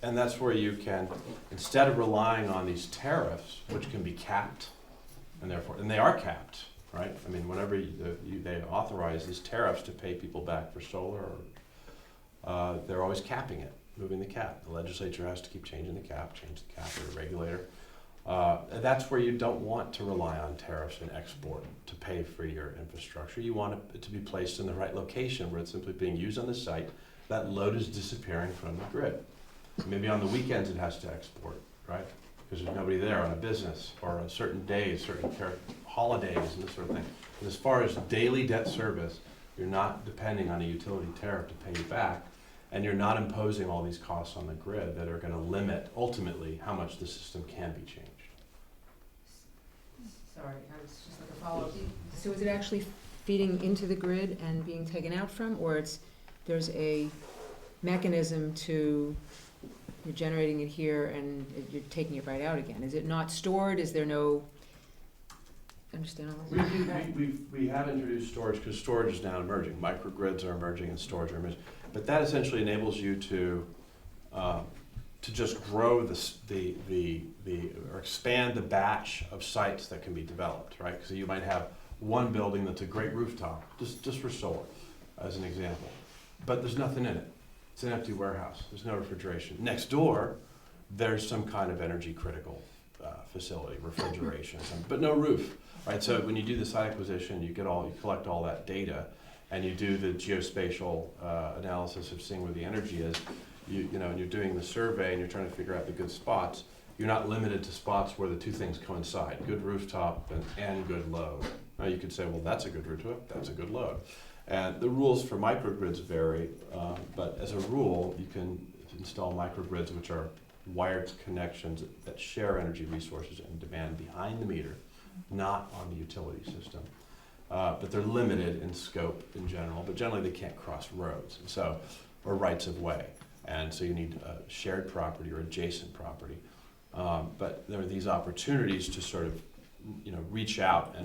And that's where you can, instead of relying on these tariffs, which can be capped, and they are capped, right? Whenever they authorize these tariffs to pay people back for solar, they're always capping it, moving the cap. The legislature has to keep changing the cap, or the regulator. And that's where you don't want to rely on tariffs and export to pay for your infrastructure. You want it to be placed in the right location where it's simply being used on the site. That load is disappearing from the grid. Maybe on the weekends it has to export, right? Because there's nobody there on a business or on certain days, certain holidays and this sort of thing. But as far as daily debt service, you're not depending on a utility tariff to pay you back, and you're not imposing all these costs on the grid that are going to limit, ultimately, how much the system can be changed. Sorry, I was just like a follow-up. So is it actually feeding into the grid and being taken out from, or there's a mechanism to, you're generating it here and you're taking it right out again? Is it not stored? Is there no, understand all that? We have introduced storage because storage is now emerging. Microgrids are emerging and storage are emerging. But that essentially enables you to just grow or expand the batch of sites that can be developed, right? So you might have one building that's a great rooftop, just for solar, as an example. But there's nothing in it. It's an empty warehouse. There's no refrigeration. Next door, there's some kind of energy critical facility, refrigeration, but no roof, right? So when you do the site acquisition, you collect all that data, and you do the geospatial analysis of seeing where the energy is, you know, and you're doing the survey and you're trying to figure out the good spots, you're not limited to spots where the two things coincide, good rooftop and good load. Now you could say, well, that's a good rooftop, that's a good load. And the rules for microgrids vary, but as a rule, you can install microgrids which are wired connections that share energy resources and demand behind the meter, not on the utility system. But they're limited in scope in general, but generally they can't cross roads, so, or rights of way. And so you need shared property or adjacent property. But there are these opportunities to sort of, you know, reach out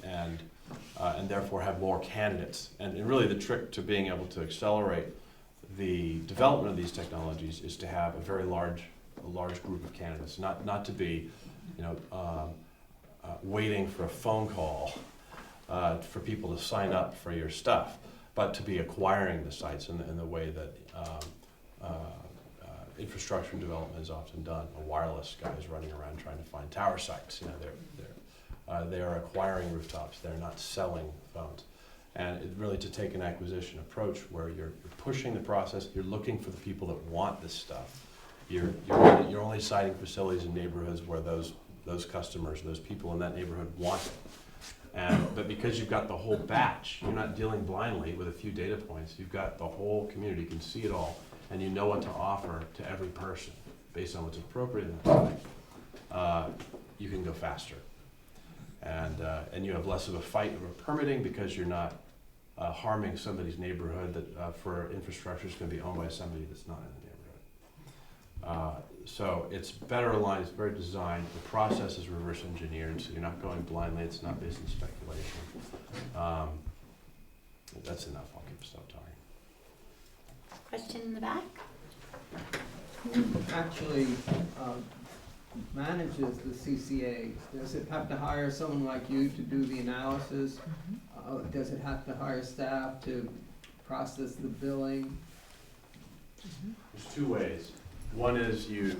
and therefore have more candidates. And really the trick to being able to accelerate the development of these technologies is to have a very large group of candidates, not to be, you know, waiting for a phone call for people to sign up for your stuff, but to be acquiring the sites in the way that infrastructure development is often done. A wireless guy is running around trying to find tower sites. You know, they are acquiring rooftops. They're not selling phones. And it really to take an acquisition approach where you're pushing the process. You're looking for the people that want this stuff. You're only citing facilities in neighborhoods where those customers, those people in that neighborhood want it. But because you've got the whole batch, you're not dealing blindly with a few data points. You've got the whole community, you can see it all, and you know what to offer to every person based on what's appropriate in the time. You can go faster. And you have less of a fight over permitting because you're not harming somebody's neighborhood that for infrastructure is going to be owned by somebody that's not in the neighborhood. So it's better aligned, it's very designed. The process is reverse engineered, so you're not going blindly. It's not based on speculation. That's enough. I'll keep stop talking. Question in the back? Who actually manages the CCAs? Does it have to hire someone like you to do the analysis? Does it have to hire staff to process the billing? There's two ways. One is you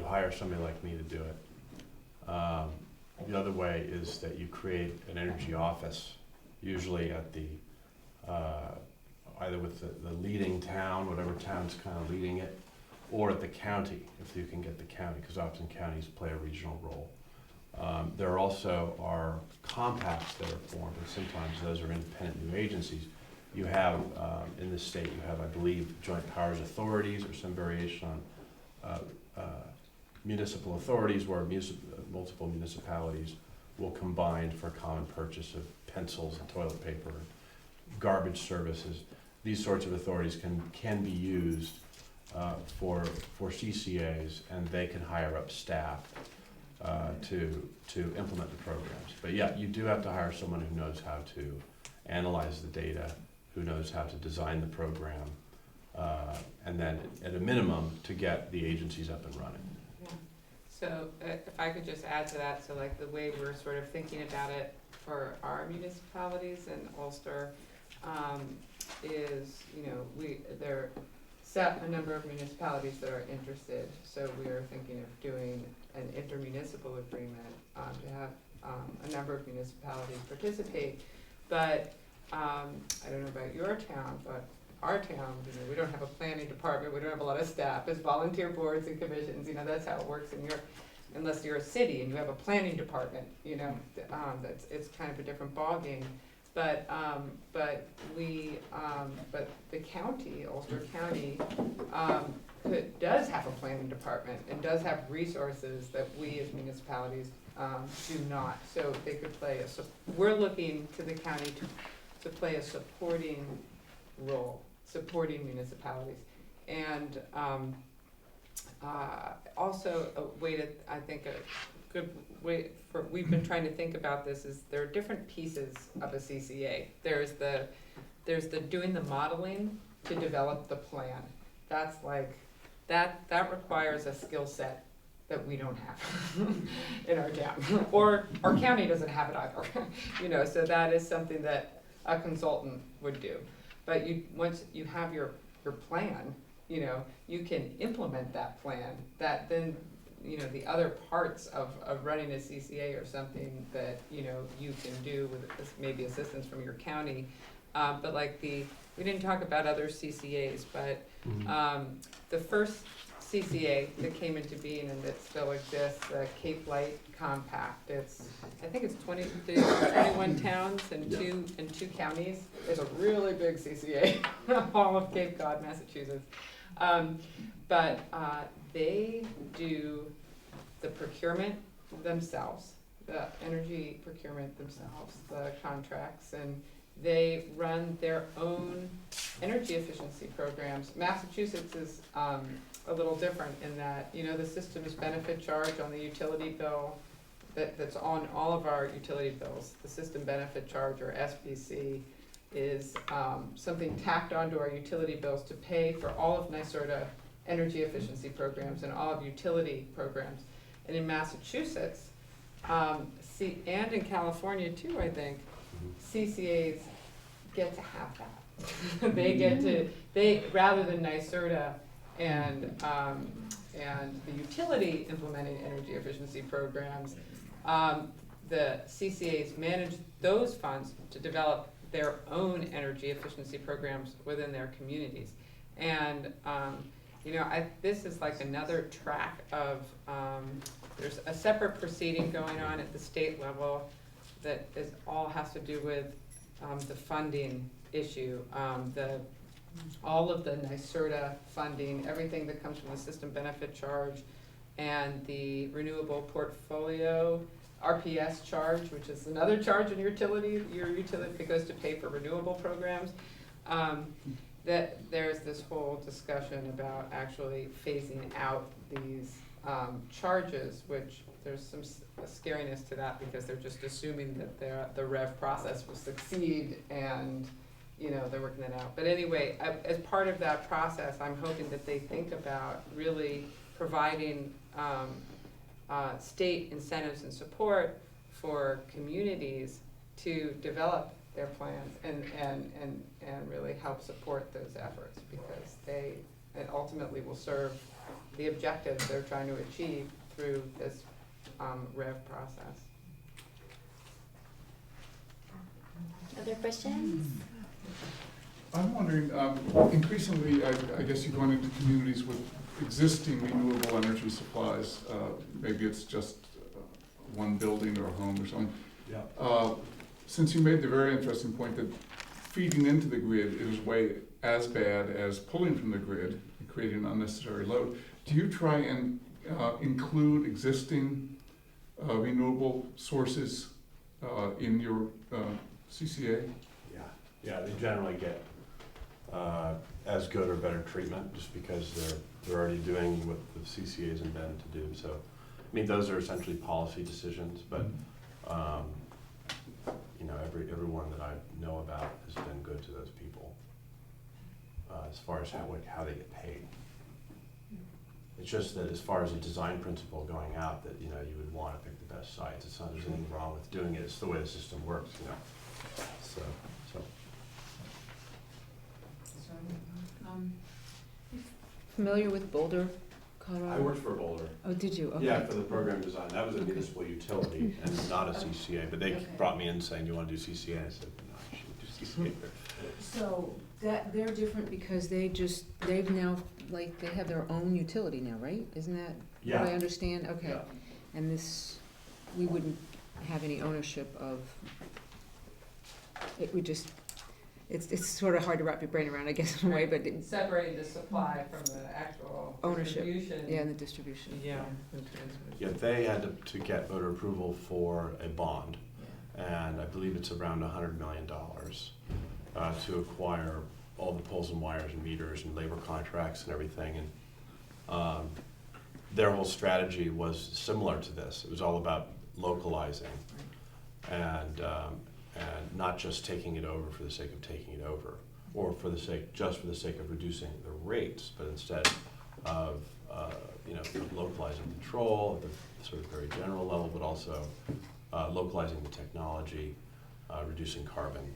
hire somebody like me to do it. The other way is that you create an energy office, usually at the either with the leading town, whatever town's kind of leading it, or at the county, if you can get the county, because often counties play a regional role. There also are compacts that are formed, and sometimes those are independent new agencies. You have, in this state, you have, I believe, joint powers authorities or some variation on municipal authorities where multiple municipalities will combine for common purchase of pencils and toilet paper, garbage services. These sorts of authorities can be used for CCAs, and they can hire up staff to implement the programs. But yeah, you do have to hire someone who knows how to analyze the data, who knows how to design the program, and then at a minimum to get the agencies up and running. Yeah. So if I could just add to that, so like the way we're sort of thinking about it for our municipalities in Ulster is, you know, there are set a number of municipalities that are interested. So we are thinking of doing an intermunicipal agreement to have a number of municipalities participate. But I don't know about your town, but our town, you know, we don't have a planning department, we don't have a lot of staff, it's volunteer boards and commissions, you know, that's how it works in your, unless you're a city and you have a planning department, you know, it's kind of a different ballgame. But the county, Ulster County, does have a planning department and does have resources that we as municipalities do not. So they could play we're looking to the county to play a supporting role, supporting municipalities. And also a way to, I think, a good way for, we've been trying to think about this is there are different pieces of a CCA. There's the doing the modeling to develop the plan. That's like, that requires a skill set that we don't have in our town, or our county doesn't have it either. You know, so that is something that a consultant would do. But once you have your plan, you know, you can implement that plan. That then the other parts of running a CCA are something that, you can do with maybe assistance from your county. But like we didn't talk about other CCAs, but the first CCA that came into being and that still exists, the Cape Light Compact. I think it's 21 towns and two counties. It's a really big CCA, all of Cape Cod, Massachusetts. But they do the procurement themselves, the energy procurement themselves, the contracts, and they run their own energy efficiency programs. Massachusetts is a little different in that, the system's benefit charge on the utility bill that's on all of our utility bills. The system benefit charge, or SBC, is something tacked onto our utility bills to pay for all of NYSERDA energy efficiency programs and all of utility programs. And in Massachusetts, and in California too, I think, CCAs get to have that. They rather than NYSERDA and the utility implementing energy efficiency programs, the CCAs manage those funds to develop their own energy efficiency programs within their communities. And this is like another track of, there's a separate proceeding going on at the state level that all has to do with the funding issue. All of the NYSERDA funding, everything that comes from the system benefit charge and the renewable portfolio RPS charge, which is another charge in your utility that goes to pay for renewable programs. That there's this whole discussion about actually phasing out these charges, which there's some scariness to that because they're just assuming that the REV process will succeed and they're working that out. But anyway, as part of that process, I'm hoping that they think about really providing state incentives and support for communities to develop their plans and really help support those efforts, because it ultimately will serve the objectives they're trying to achieve through this REV process. Other questions? I'm wondering, increasingly, I guess you're going into communities with existing renewable energy supplies. Maybe it's just one building or a home or something. Yeah. Since you made the very interesting point that feeding into the grid is way as bad as pulling from the grid and creating an unnecessary load, do you try and include existing renewable sources in your CCA? Yeah, they generally get as good or better treatment just because they're already doing what the CCA is intended to do. So, I mean, those are essentially policy decisions, but everyone that I know about has been good to those people as far as how they get paid. It's just that as far as a design principle going out, that you would want to pick the best sites. It's not there's anything wrong with doing it. It's the way the system works. So. Familiar with Boulder, Colorado? I worked for Boulder. Oh, did you? Okay. Yeah, for the program design. That was a Okay. municipal utility and not a CCA, but they Okay. brought me in saying, "Do you want to do CCA?" I said, "No, I shouldn't do CCA." So they're different because they've now, like, they have their own utility now, right? Isn't that Yeah. what I understand? Okay. Yeah. And we wouldn't have any ownership of, it would just, it's sort of hard to wrap your brain around, I guess, in a way, but Separating the supply from the actual Ownership. distribution. yeah, and the distribution. Yeah, and transmission. Yeah, they had to get voter approval for a bond, and I believe it's around $100 million to acquire all the poles and wires and meters and labor contracts and everything. And their whole strategy was similar to this. It was all about localizing and not just taking it over for the sake of taking it over, or for the sake of reducing the rates, but instead of localizing control at the sort of very general level, but also localizing the technology, reducing carbon.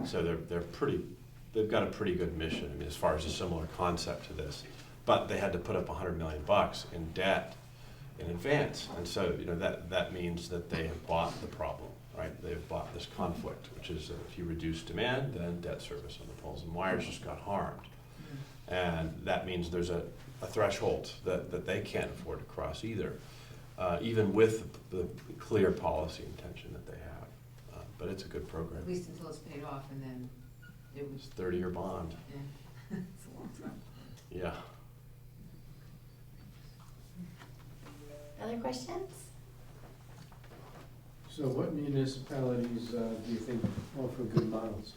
So they've got a pretty good mission. I mean, as far as a similar concept to this, but they had to put up $100 million in debt in advance. And so, that means that they have bought the problem, right? They've bought this conflict, which is that if you reduce demand, then debt service on the poles and wires just got harmed. And that means there's a threshold that they can't afford to cross either, even with the clear policy intention that they have. But it's a good program. At least until it's paid off, and then it It's was, a 30-year bond. yeah, it's a long time. Yeah. Other questions? So what municipalities do you think offer good models?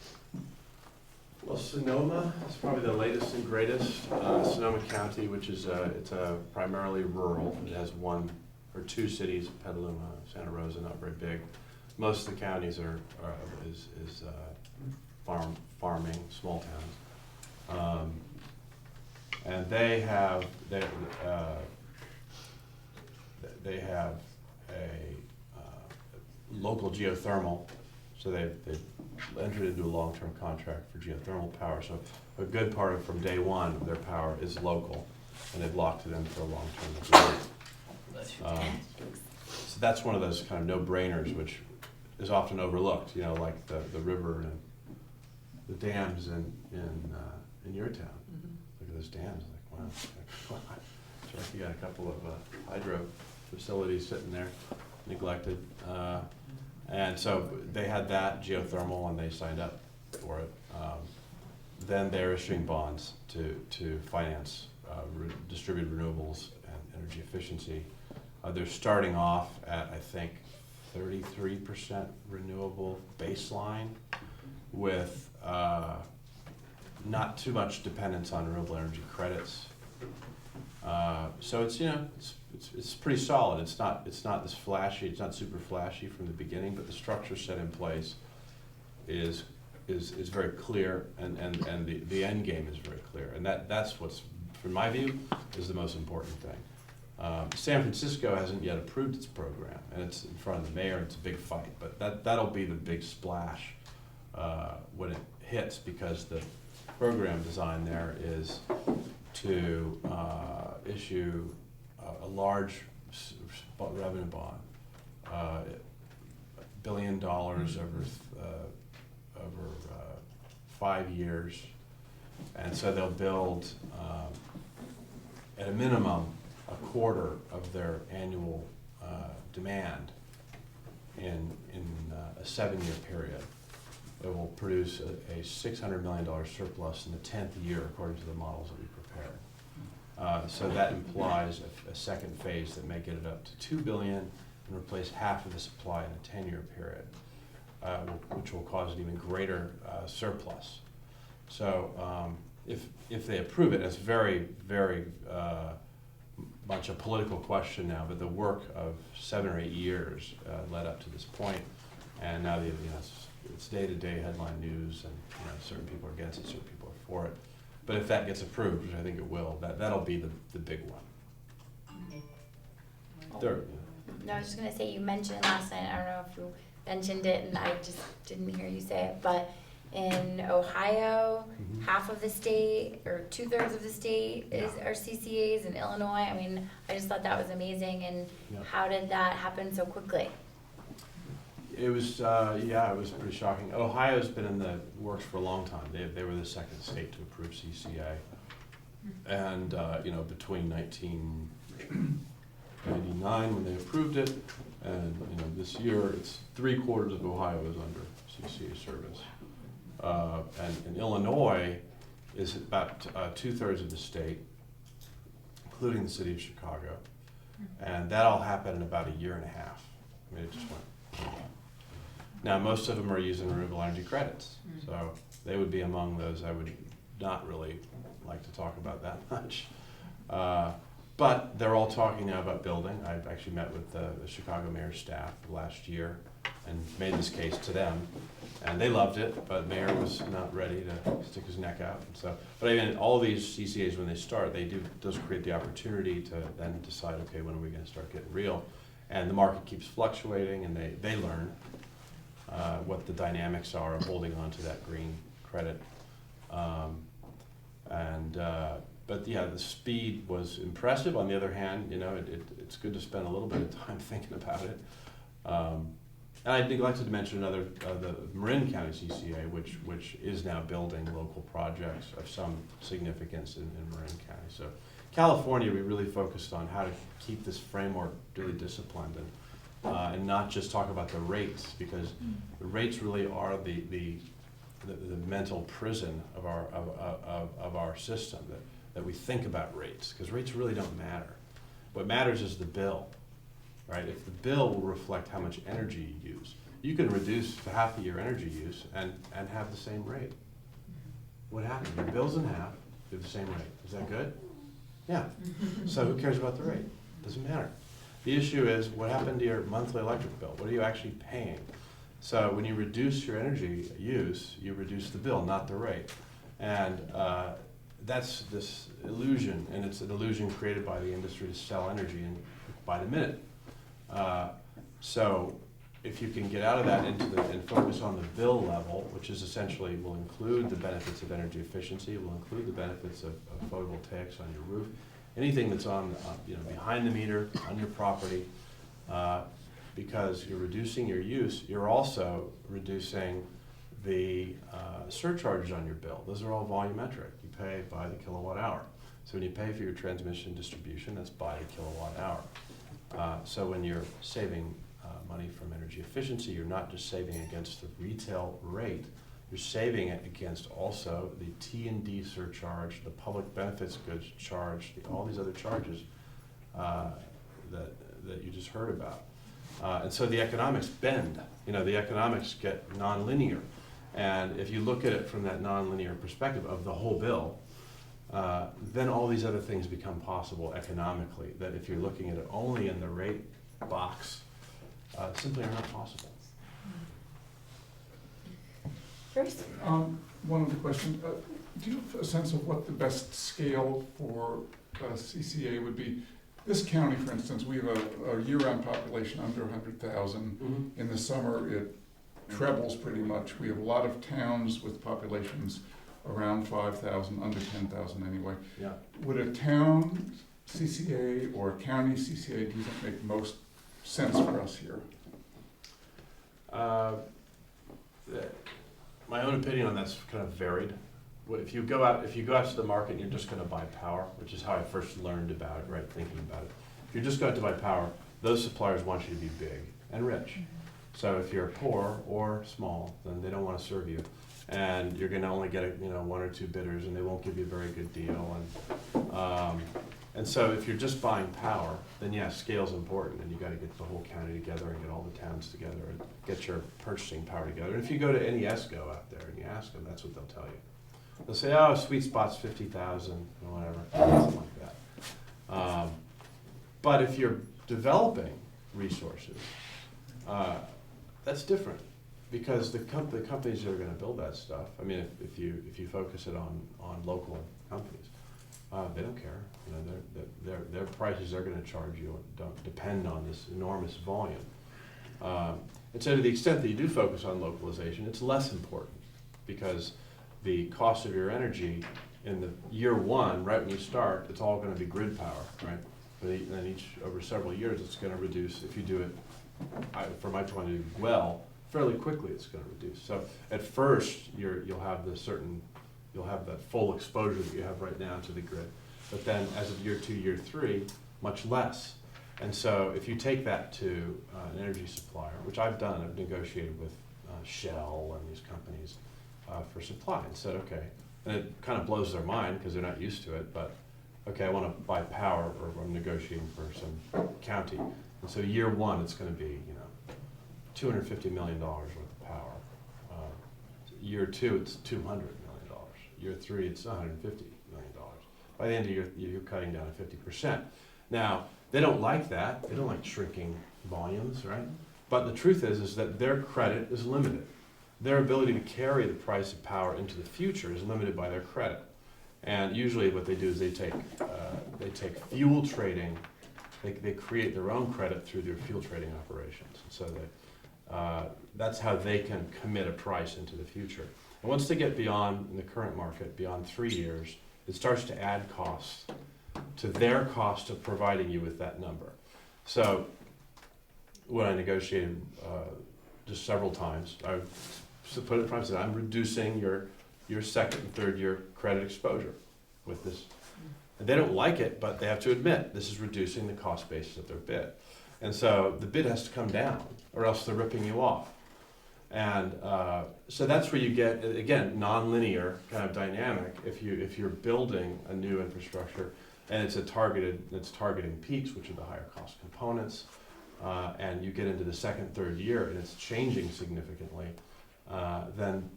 Well, Sonoma is probably the latest and greatest. Sonoma County, which is it's primarily rural. It has one or two cities, Petaluma, Santa Rosa, not very big. Most of the counties is farming, small towns, and they have a local geothermal. So they've entered into a long-term contract for geothermal power. So a good part of from day one of their power is local, and they've locked it in for a long-term agreement. So that's one of those kind of no-brainers, which is often overlooked. Like the river and the dams in your town. Look at those dams. Like, wow. It's like you got a couple of hydro facilities sitting there, neglected. And so they had that geothermal, and they signed up for it. Then they're issuing bonds to finance distributed renewables and energy efficiency. They're starting off at, I think, 33% renewable baseline with not too much dependence on renewable energy credits. So it's pretty solid. It's not this flashy. It's not super flashy from the beginning, but the structure set in place is very clear, and the end game is very clear, and that's what's, from my view, is the most important thing. San Francisco hasn't yet approved its program, and it's in front of the mayor, and it's a big fight, but that'll be the big splash when it hits, because the program design there is to issue a large revenue bond, $1 billion over 5 years, and so they'll build at a minimum a quarter of their annual demand in a 7-year period. It will produce a $600 million surplus in the 10th year, according to the models that we prepared. So that implies a second phase that may get it up to $2 billion and replace half of the supply in a 10-year period, which will cause an even greater surplus. So if they approve it, it's very, very much a political question now, but the work of 7 or 8 years led up to this point, and now it's day-to-day headline news, and certain people are against it, certain people are for it. But if that gets approved, which I think it will, that'll be the big one. Third. No, I was just gonna say, you mentioned last night, I don't know if you mentioned it and I just didn't hear you say it, but in Ohio, half of the state, or 2/3 of the state are CCAs. In Illinois, I mean, I just thought that was amazing, and how did that happen so quickly? It was, it was pretty shocking. Ohio's been in the works for a long time. They were the second state to approve CCA. And, between 1999 when they approved it, and, this year, it's 3/4 of Ohio is under CCA service. And in Illinois is about 2/3 of the state, including the city of Chicago. And that all happened in about 1.5 years. I mean, it just went. Now, most of them are using renewable energy credits, so they would be among those I would not really like to talk about that much. But they're all talking now about building. I've actually met with the Chicago mayor's staff last year and made this case to them, and they loved it, but the mayor was not ready to stick his neck out. And so, but again, all these CCAs, when they start, does create the opportunity to then decide, okay, when are we going to start getting real? And the market keeps fluctuating, and they learn what the dynamics are of holding on to that green credit. but yeah, the speed was impressive. On the other hand, it's good to spend a little bit of time thinking about it. And I neglected to mention another, the Marin County CCA, which is now building local projects of some significance in Marin County. So California, we really focused on how to keep this framework really disciplined and not just talk about the rates, because the rates really are the mental prison of our system, that we think about rates, because rates really don't matter. What matters is the bill, right? If the bill will reflect how much energy you use, you can reduce half of your energy use and have the same rate. What happens? Your bill's in half, you have the same rate. Is that good? Yeah. So who cares about the rate? Doesn't matter. The issue is, what happened to your monthly electric bill? What are you actually paying? So when you reduce your energy use, you reduce the bill, not the rate. And that's this illusion, and it's an illusion created by the industry to sell energy by the minute. So if you can get out of that and focus on the bill level, which is essentially will include the benefits of energy efficiency, will include the benefits of photovoltaics on your roof, anything that's on behind the meter, on your property, because you're reducing your use, you're also reducing the surcharges on your bill. Those are all volumetric. You pay by the kilowatt hour. So when you pay for your transmission distribution, that's by the kilowatt hour. So when you're saving money from energy efficiency, you're not just saving against the retail rate, you're saving it against also the T&D surcharge, the public benefits goods charge, all these other charges that you just heard about. And so the economics bend. The economics get nonlinear. And if you look at it from that nonlinear perspective of the whole bill, then all these other things become possible economically, that if you're looking at it only in the rate box, simply are not possible. Bruce? One other question. Do you have a sense of what the best scale for CCA would be? This county, for instance, we have a year-round population under 100,000. Mm-hmm. In the summer, it trebles pretty much. We have a lot of towns with populations around 5,000, under 10,000 anyway. Yeah. Would a town CCA or a county CCA, do you think, make most sense for us here? My own opinion on that's kind of varied. If you go out to the market and you're just going to buy power, which is how I first learned about it, right, thinking about it. If you're just going to buy power, those suppliers want you to be big and rich. So if you're poor or small, then they don't want to serve you, and you're going to only get one or two bidders, and they won't give you a very good deal. And so if you're just buying power, then yes, scale's important, and you got to get the whole county together and get all the towns together and get your purchasing power together. And if you go to any ESCO out there and you ask them, that's what they'll tell you. They'll say, oh, sweet spot's 50,000 or whatever, something like that. But if you're developing resources, that's different, because the companies that are going to build that stuff, I mean, if you focus it on local companies, they don't care. Their prices they're going to charge you don't depend on this enormous volume. And so to the extent that you do focus on localization, it's less important, because the cost of your energy in the year one, right when you start, it's all going to be grid power, right? And then over several years, it's going to reduce. If you do it, from my point of view, well, fairly quickly, it's going to reduce. So at first, you'll have that full exposure that you have right now to the grid. But then as of year 2, year 3, much less. And so if you take that to an energy supplier, which I've done, I've negotiated with Shell and these companies for supply, and said, okay, and it kind of blows their mind because they're not used to it, but okay, I want to buy power, or I'm negotiating for some county. And so year 1, it's going to be, $250 million worth of power. Year 2, it's $200 million. Year 3, it's $150 million. By the end of the year, you're cutting down to 50%. Now, they don't like that. They don't like shrinking volumes, right? But the truth is that their credit is limited. Their ability to carry the price of power into the future is limited by their credit. And usually what they do is they take fuel trading, they create their own credit through their fuel trading operations. So that's how they can commit a price into the future. And once they get beyond, in the current market, beyond 3 years, it starts to add costs to their cost of providing you with that number. So when I negotiated just several times, I put it in front and said, I'm reducing your second and third year credit exposure with this. And they don't like it, but they have to admit this is reducing the cost basis of their bid. And so the bid has to come down, or else they're ripping you off. And so that's where you get, again, non-linear kind of dynamic. If you're building a new infrastructure and it's targeting peaks, which are the higher cost components, and you get into the second, third year and it's changing significantly, then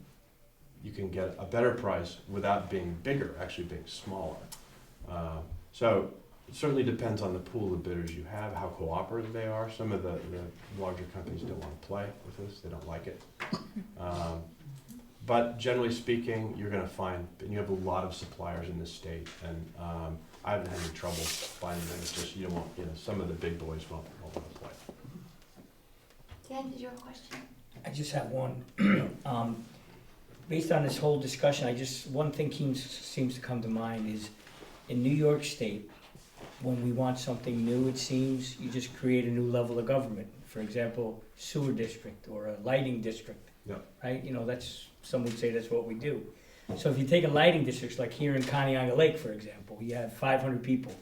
you can get a better price without being bigger, actually being smaller. So it certainly depends on the pool of bidders you have, how cooperative they are. Some of the larger companies don't want to play with this, they don't like it. But generally speaking, you're going to find, and you have a lot of suppliers in this state, and I haven't had any trouble finding them. It's just you don't want, some of the big boys won't want to play. Dan, did you have a question? I just have one. Based on this whole discussion, one thing seems to come to mind is, in New York State, when we want something new, it seems you just create a new level of government. For example, sewer district or a lighting district. Yep. Right? Some would say that's what we do. So if you take a lighting district, like here in Conneaga Lake, for example, you have 500 people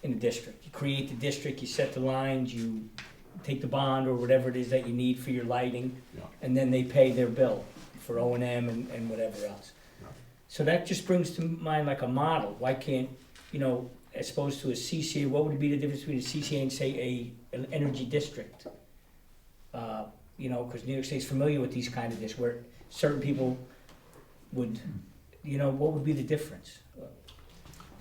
in the district. You create the district, you set the lines, you take the bond or whatever it is that you need for your lighting, Yeah. and then they pay their bill for O&M and whatever else. Yeah. So that just brings to mind like a model. Why can't, as opposed to a CCA, what would be the difference between a CCA and say an energy district? Because New York State's familiar with these kind of districts where certain people would, what would be the difference?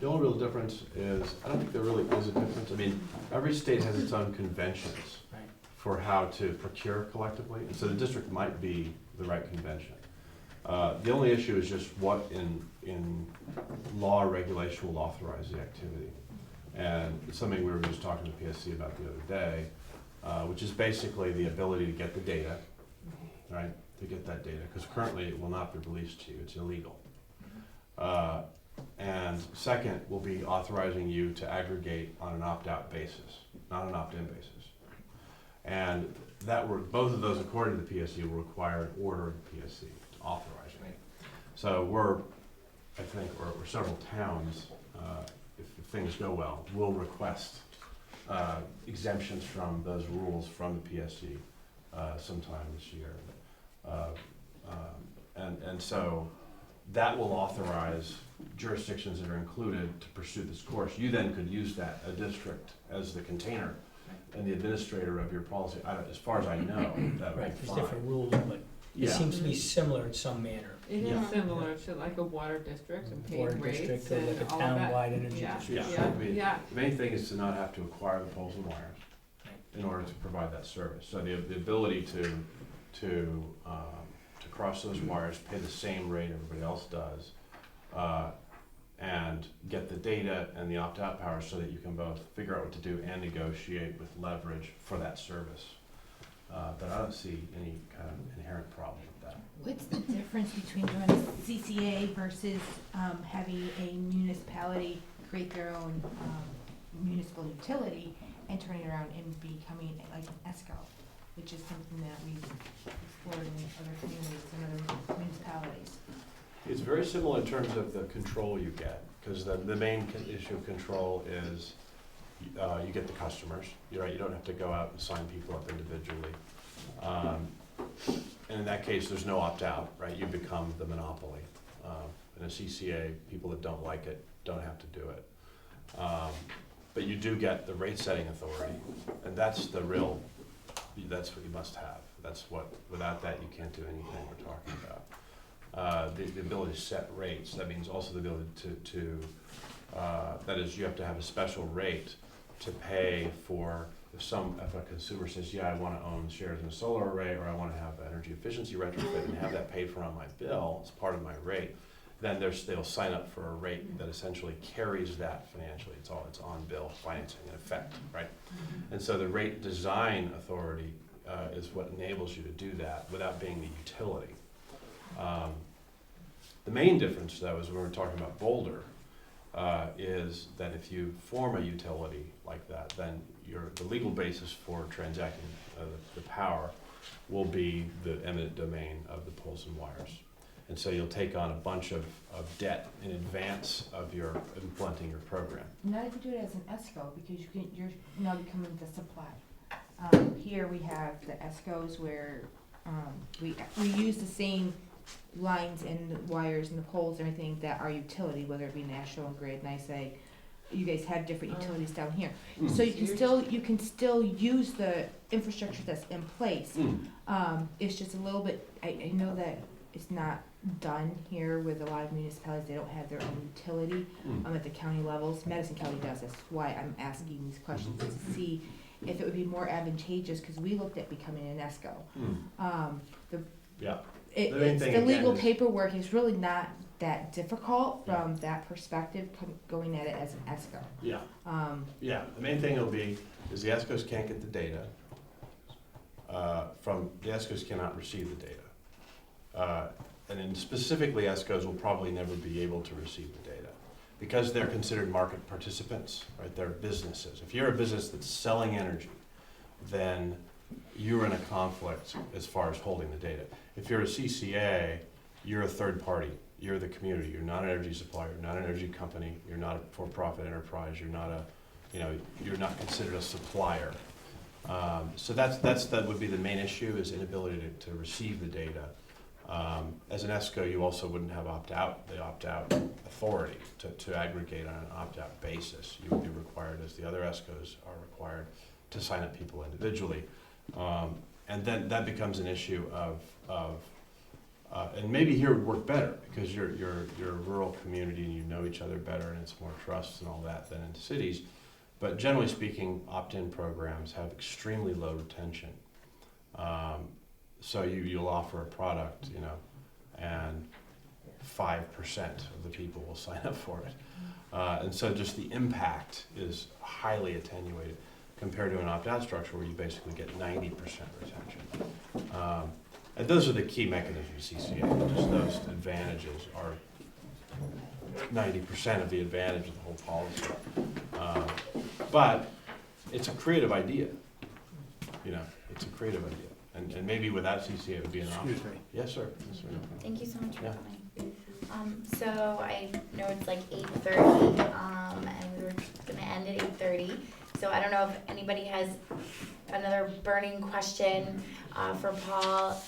The only real difference is, I don't think there really is a difference. I mean, every state has its own conventions Right. for how to procure collectively, and so the district might be the right convention. The only issue is just what in law or regulation will authorize the activity. And it's something we were just talking to PSC about the other day, which is basically the ability to get the data, right? To get that data, because currently it will not be released to you, it's illegal. And second will be authorizing you to aggregate on an opt-out basis, not an opt-in basis. And both of those, according to the PSC, will require an order of the PSC authorizing it. So I think, or several towns, if things go well, will request exemptions from those rules from the PSC sometime this year. And so that will authorize jurisdictions that are included to pursue this course. You then could use a district as the container and the administrator of your policy. As far as I know, that would Right, be there's fine. different rules, but it Yeah. seems to be similar in some manner. It Yeah. is similar to like a water district and Water paying rates district or like and a all of that. town-wide energy Yeah, district. Yeah, I mean, yeah. the main thing is to not have to acquire the poles and wires in order to provide that service. So the ability to cross those wires, pay the same rate everybody else does, and get the data and the opt-out power so that you can both figure out what to do and negotiate with leverage for that service. But I don't see any kind of inherent problem with that. What's the difference between doing a CCA versus having a municipality create their own municipal utility and turning around and becoming like an ESCO, which is something that we've explored in other communities and other municipalities? It's very similar in terms of the control you get, because the main issue of control is you get the customers. You're right, you don't have to go out and sign people up individually. And in that case, there's no opt-out, right? You become the monopoly. In a CCA, people that don't like it don't have to do it. But you do get the rate-setting authority, and that's what you must have. Without that, you can't do anything we're talking about. The ability to set rates, that means also the ability that is, you have to have a special rate to pay for if a consumer says, yeah, I want to own shares in a solar array, or I want to have an energy efficiency retrofit and have that paid for on my bill as part of my rate, then they'll sign up for a rate that essentially carries that financially. It's on-bill financing in effect, right? And so the rate design authority is what enables you to do that without being the utility. The main difference, though, is when we're talking about Boulder, is that if you form a utility like that, then the legal basis for transacting the power will be the eminent domain of the poles and wires. And so you'll take on a bunch of debt in advance of your implementing your program. Not if you do it as an ESCO, because you're now becoming the supply. Here we have the ESCOs where we use the same lines and the wires and the poles and everything that our utility, whether it be National Grid, and I say, you guys have different utilities down here. So you can still use the infrastructure that's in place. It's just a little bit, I know that it's not done here with a lot of municipalities. They don't have their own utility at the county levels. Madison County does. That's why I'm asking these questions, to see if it would be more advantageous, because we looked at becoming an ESCO. Yeah. It's the legal paperwork is really not that difficult from that perspective, going at it as an ESCO. Yeah. Yeah, the main thing will be is the ESCOs can't get the data. The ESCOs cannot receive the data. And then specifically, ESCOs will probably never be able to receive the data because they're considered market participants, right? They're businesses. If you're a business that's selling energy, then you're in a conflict as far as holding the data. If you're a CCA, you're a third party. You're the community. You're not an energy supplier. You're not an energy company. You're not a for-profit enterprise. You're not you're not considered a supplier. So that would be the main issue, is inability to receive the data. As an ESCO, you also wouldn't have the opt-out authority to aggregate on an opt-out basis. You would be required, as the other ESCOs are required, to sign up people individually. And then that becomes an issue of and maybe here would work better because you're a rural community and you know each other better and it's more trust and all that than in cities. But generally speaking, opt-in programs have extremely low retention. So you'll offer a product, and 5% of the people will sign up for it. And so just the impact is highly attenuated compared to an opt-out structure where you basically get 90% retention. And those are the key mechanisms of CCA. Just those advantages are 90% of the advantage of the whole policy. But it's a creative idea. It's a creative idea. And maybe without CCA it would be an option. Excuse me. Yes, sir. Yes, sir. Thank you so much for Yeah. coming. So I know it's like 8:30, and we were gonna end at 8:30. So I don't know if anybody has another burning question for Paul.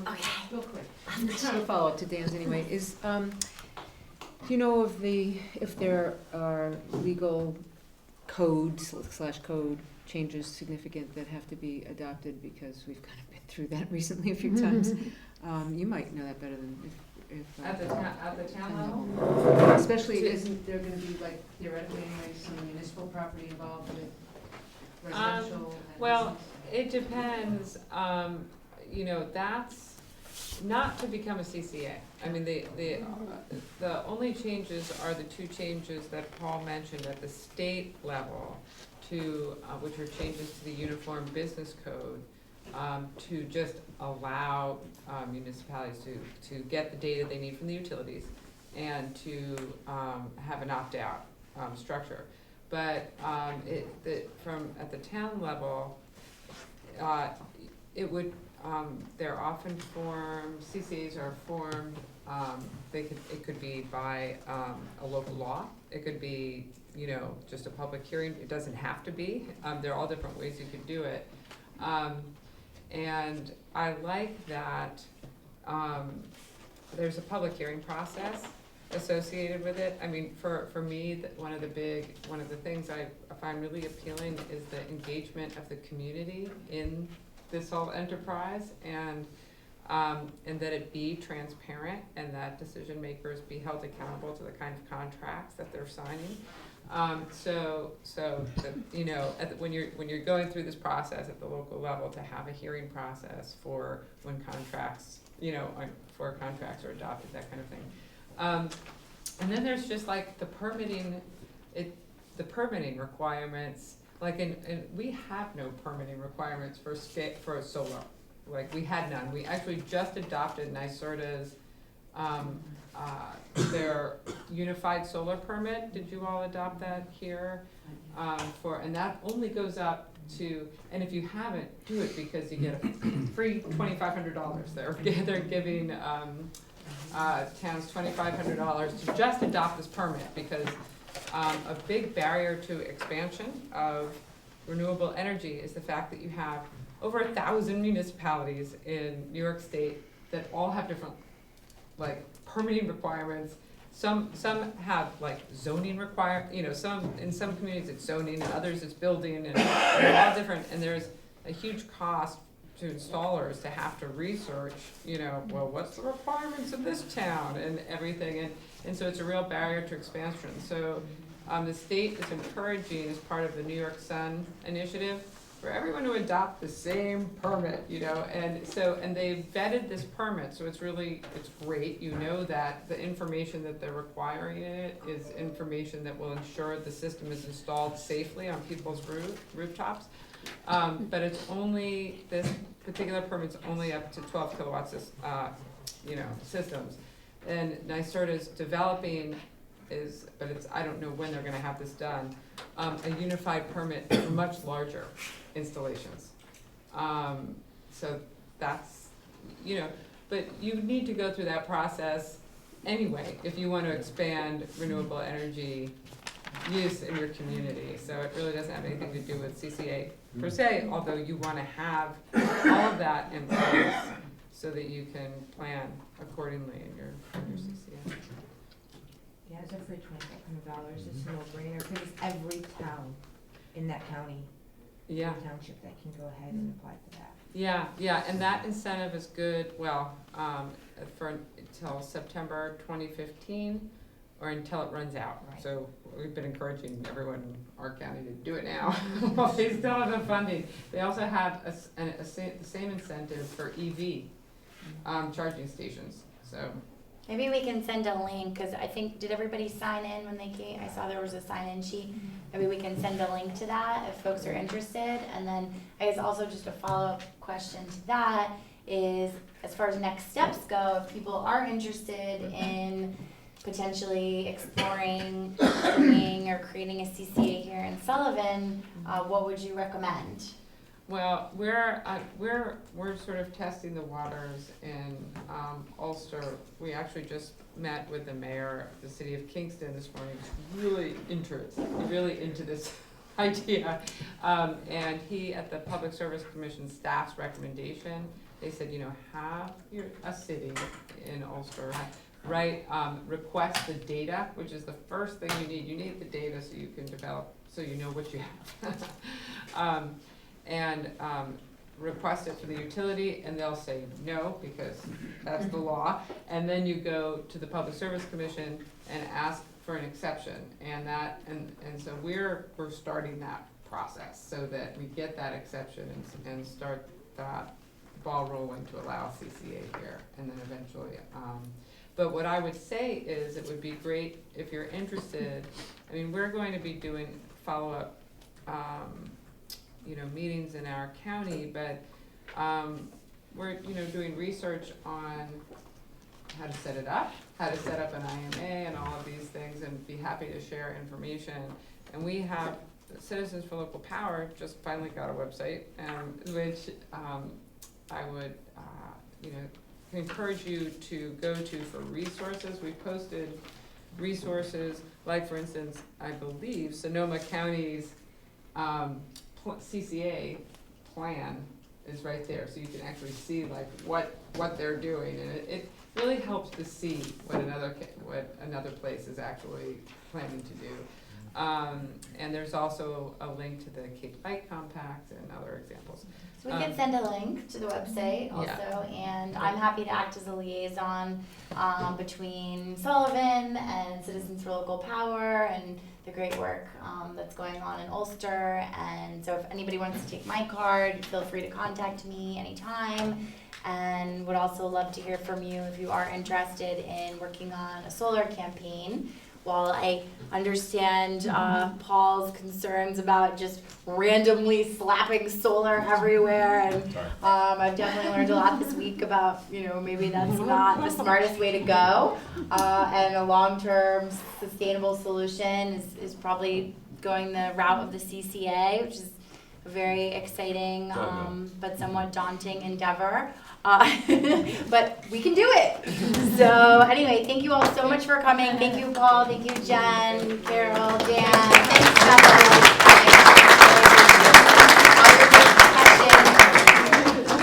Okay. Real quick. It's not a follow-up to Dan's anyway, is, do you know if there are legal codes / code changes significant that have to be adopted, because we've kind of been through that recently a few times? You might know that better than if. At the town level? Especially, isn't there gonna be, like, theoretically anyway, some municipal property involved with residential and Well, business? it depends, that's not to become a CCA. I mean, the only changes are the two changes that Paul mentioned at the state level to, which are changes to the Uniform Business Code, to just allow municipalities to get the data they need from the utilities and to have an opt-out structure. But at the town level, it would, they're often formed, CCAs are formed, it could be by a local law, it could be, just a public hearing, it doesn't have to be, there are all different ways you could do it. And I like that there's a public hearing process associated with it. I mean, for me, one of the things I find really appealing is the engagement of the community in this whole enterprise, and that it be transparent and that decision makers be held accountable to the kind of contracts that they're signing. When you're going through this process at the local level, to have a hearing process for when contracts, for contracts are adopted, that kind of thing. And then there's just like the permitting requirements. Like we have no permitting requirements for solar. Like we had none. We actually just adopted NYSERDA's unified solar permit. Did you all adopt that here? And that only goes up to, and if you haven't, do it because you get a free $2,500. They're giving towns $2,500 to just adopt this permit, because a big barrier to expansion of renewable energy is the fact that you have over 1,000 municipalities in New York State that all have different, like, permitting requirements. Some have like zoning in some communities it's zoning, and others it's building, and they're all different, and there's a huge cost to installers to have to research, well, what's the requirements of this town and everything, and so it's a real barrier to expansion. So the state is encouraging, as part of the New York Sun initiative, for everyone to adopt the same permit, and they vetted this permit, so it's great. That the information that they're requiring in it is information that will ensure the system is installed safely on people's rooftops. But this particular permit's only up to 12 kilowatts, systems. And NYSERDA's developing I don't know when they're gonna have this done, a unified permit for much larger installations. So that's, but you need to go through that process anyway if you want to expand renewable energy use in your community. So it really doesn't have anything to do with CCA per se, although you want to have all of that in place so that you can plan accordingly in your CCA. Yeah, it's a free $2,500, it's a no-brainer, because it's every town in that county, Yeah. township that can go ahead and apply for that. Yeah, and that incentive is good, until September 2015, or until it runs out. Right. So we've been encouraging everyone in our county to do it now, while they still have the funding. They also have the same incentive for EV charging stations, so. Maybe we can send a link, because I think, did everybody sign in when they came? I saw there was a sign-in sheet. Maybe we can send a link to that if folks are interested. And then I guess also just a follow-up question to that is, as far as next steps go, if people are interested in potentially exploring doing or creating a CCA here in Sullivan, what would you recommend? Well, we're sort of testing the waters in Ulster. We actually just met with the mayor of the city of Kingston this morning. He's really into this idea. And he, at the Public Service Commission staff's recommendation, they said, have a city in Ulster, request the data, which is the first thing you need. You need the data so you can develop, so you know what you have. And request it for the utility, and they'll say no, because that's the law. And then you go to the Public Service Commission and ask for an exception. And so we're starting that process so that we get that exception and start that ball rolling to allow CCA here, and then eventually. But what I would say is, it would be great if you're interested. I mean, we're going to be doing follow-up meetings in our county, but we're doing research on how to set it up, how to set up an IMA and all of these things, and be happy to share information. And we have Citizens for Local Power just finally got a website, which I would encourage you to go to for resources. We posted resources, like, for instance, I believe Sonoma County's CCA plan is right there, so you can actually see like what they're doing, and it really helps to see what another place is actually planning to do. And there's also a link to the Cape Light Compact and other examples. So we can send a link to the website also, and I'm happy to act as a liaison between Sullivan and Citizens for Local Power and the great work that's going on in Ulster. And so if anybody wants to take my card, feel free to contact me anytime. And would also love to hear from you if you are interested in working on a solar campaign. while I understand Paul's concerns about just randomly slapping solar everywhere, and I've definitely learned a lot this week about, maybe that's not the smartest way to go, and a long-term sustainable solution is probably going the route of the CCA, which is a very exciting but somewhat daunting endeavor. But we can do it. So anyway, thank you all so much for coming. Thank you, Paul. Thank you, Jen, Carol, Dan. Thanks, Bella.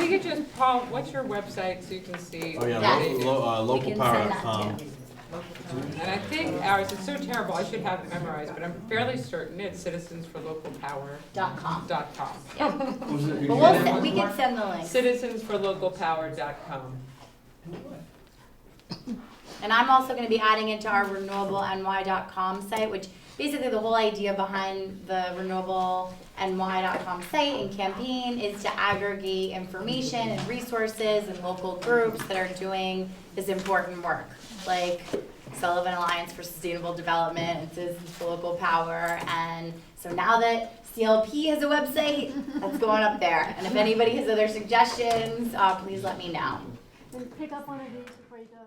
We could just, Paul, what's your website so you can see? Oh, yeah, Yes. localpower.com. And I think ours, it's so terrible, I should have it memorized, but I'm fairly certain it's citizensforlocalpower.com. But we can send the link. Citizensforlocalpower.com. And I'm also going to be adding it to our renewableny.com site, which basically the whole idea behind the renewableny.com site and campaign is to aggregate information and resources and local groups that are doing this important work, like Sullivan Alliance for Sustainable Development and Citizens for Local Power. And so now that CLP has a website, that's going up there. And if anybody has other suggestions, please let me know. And pick up one of these before you go.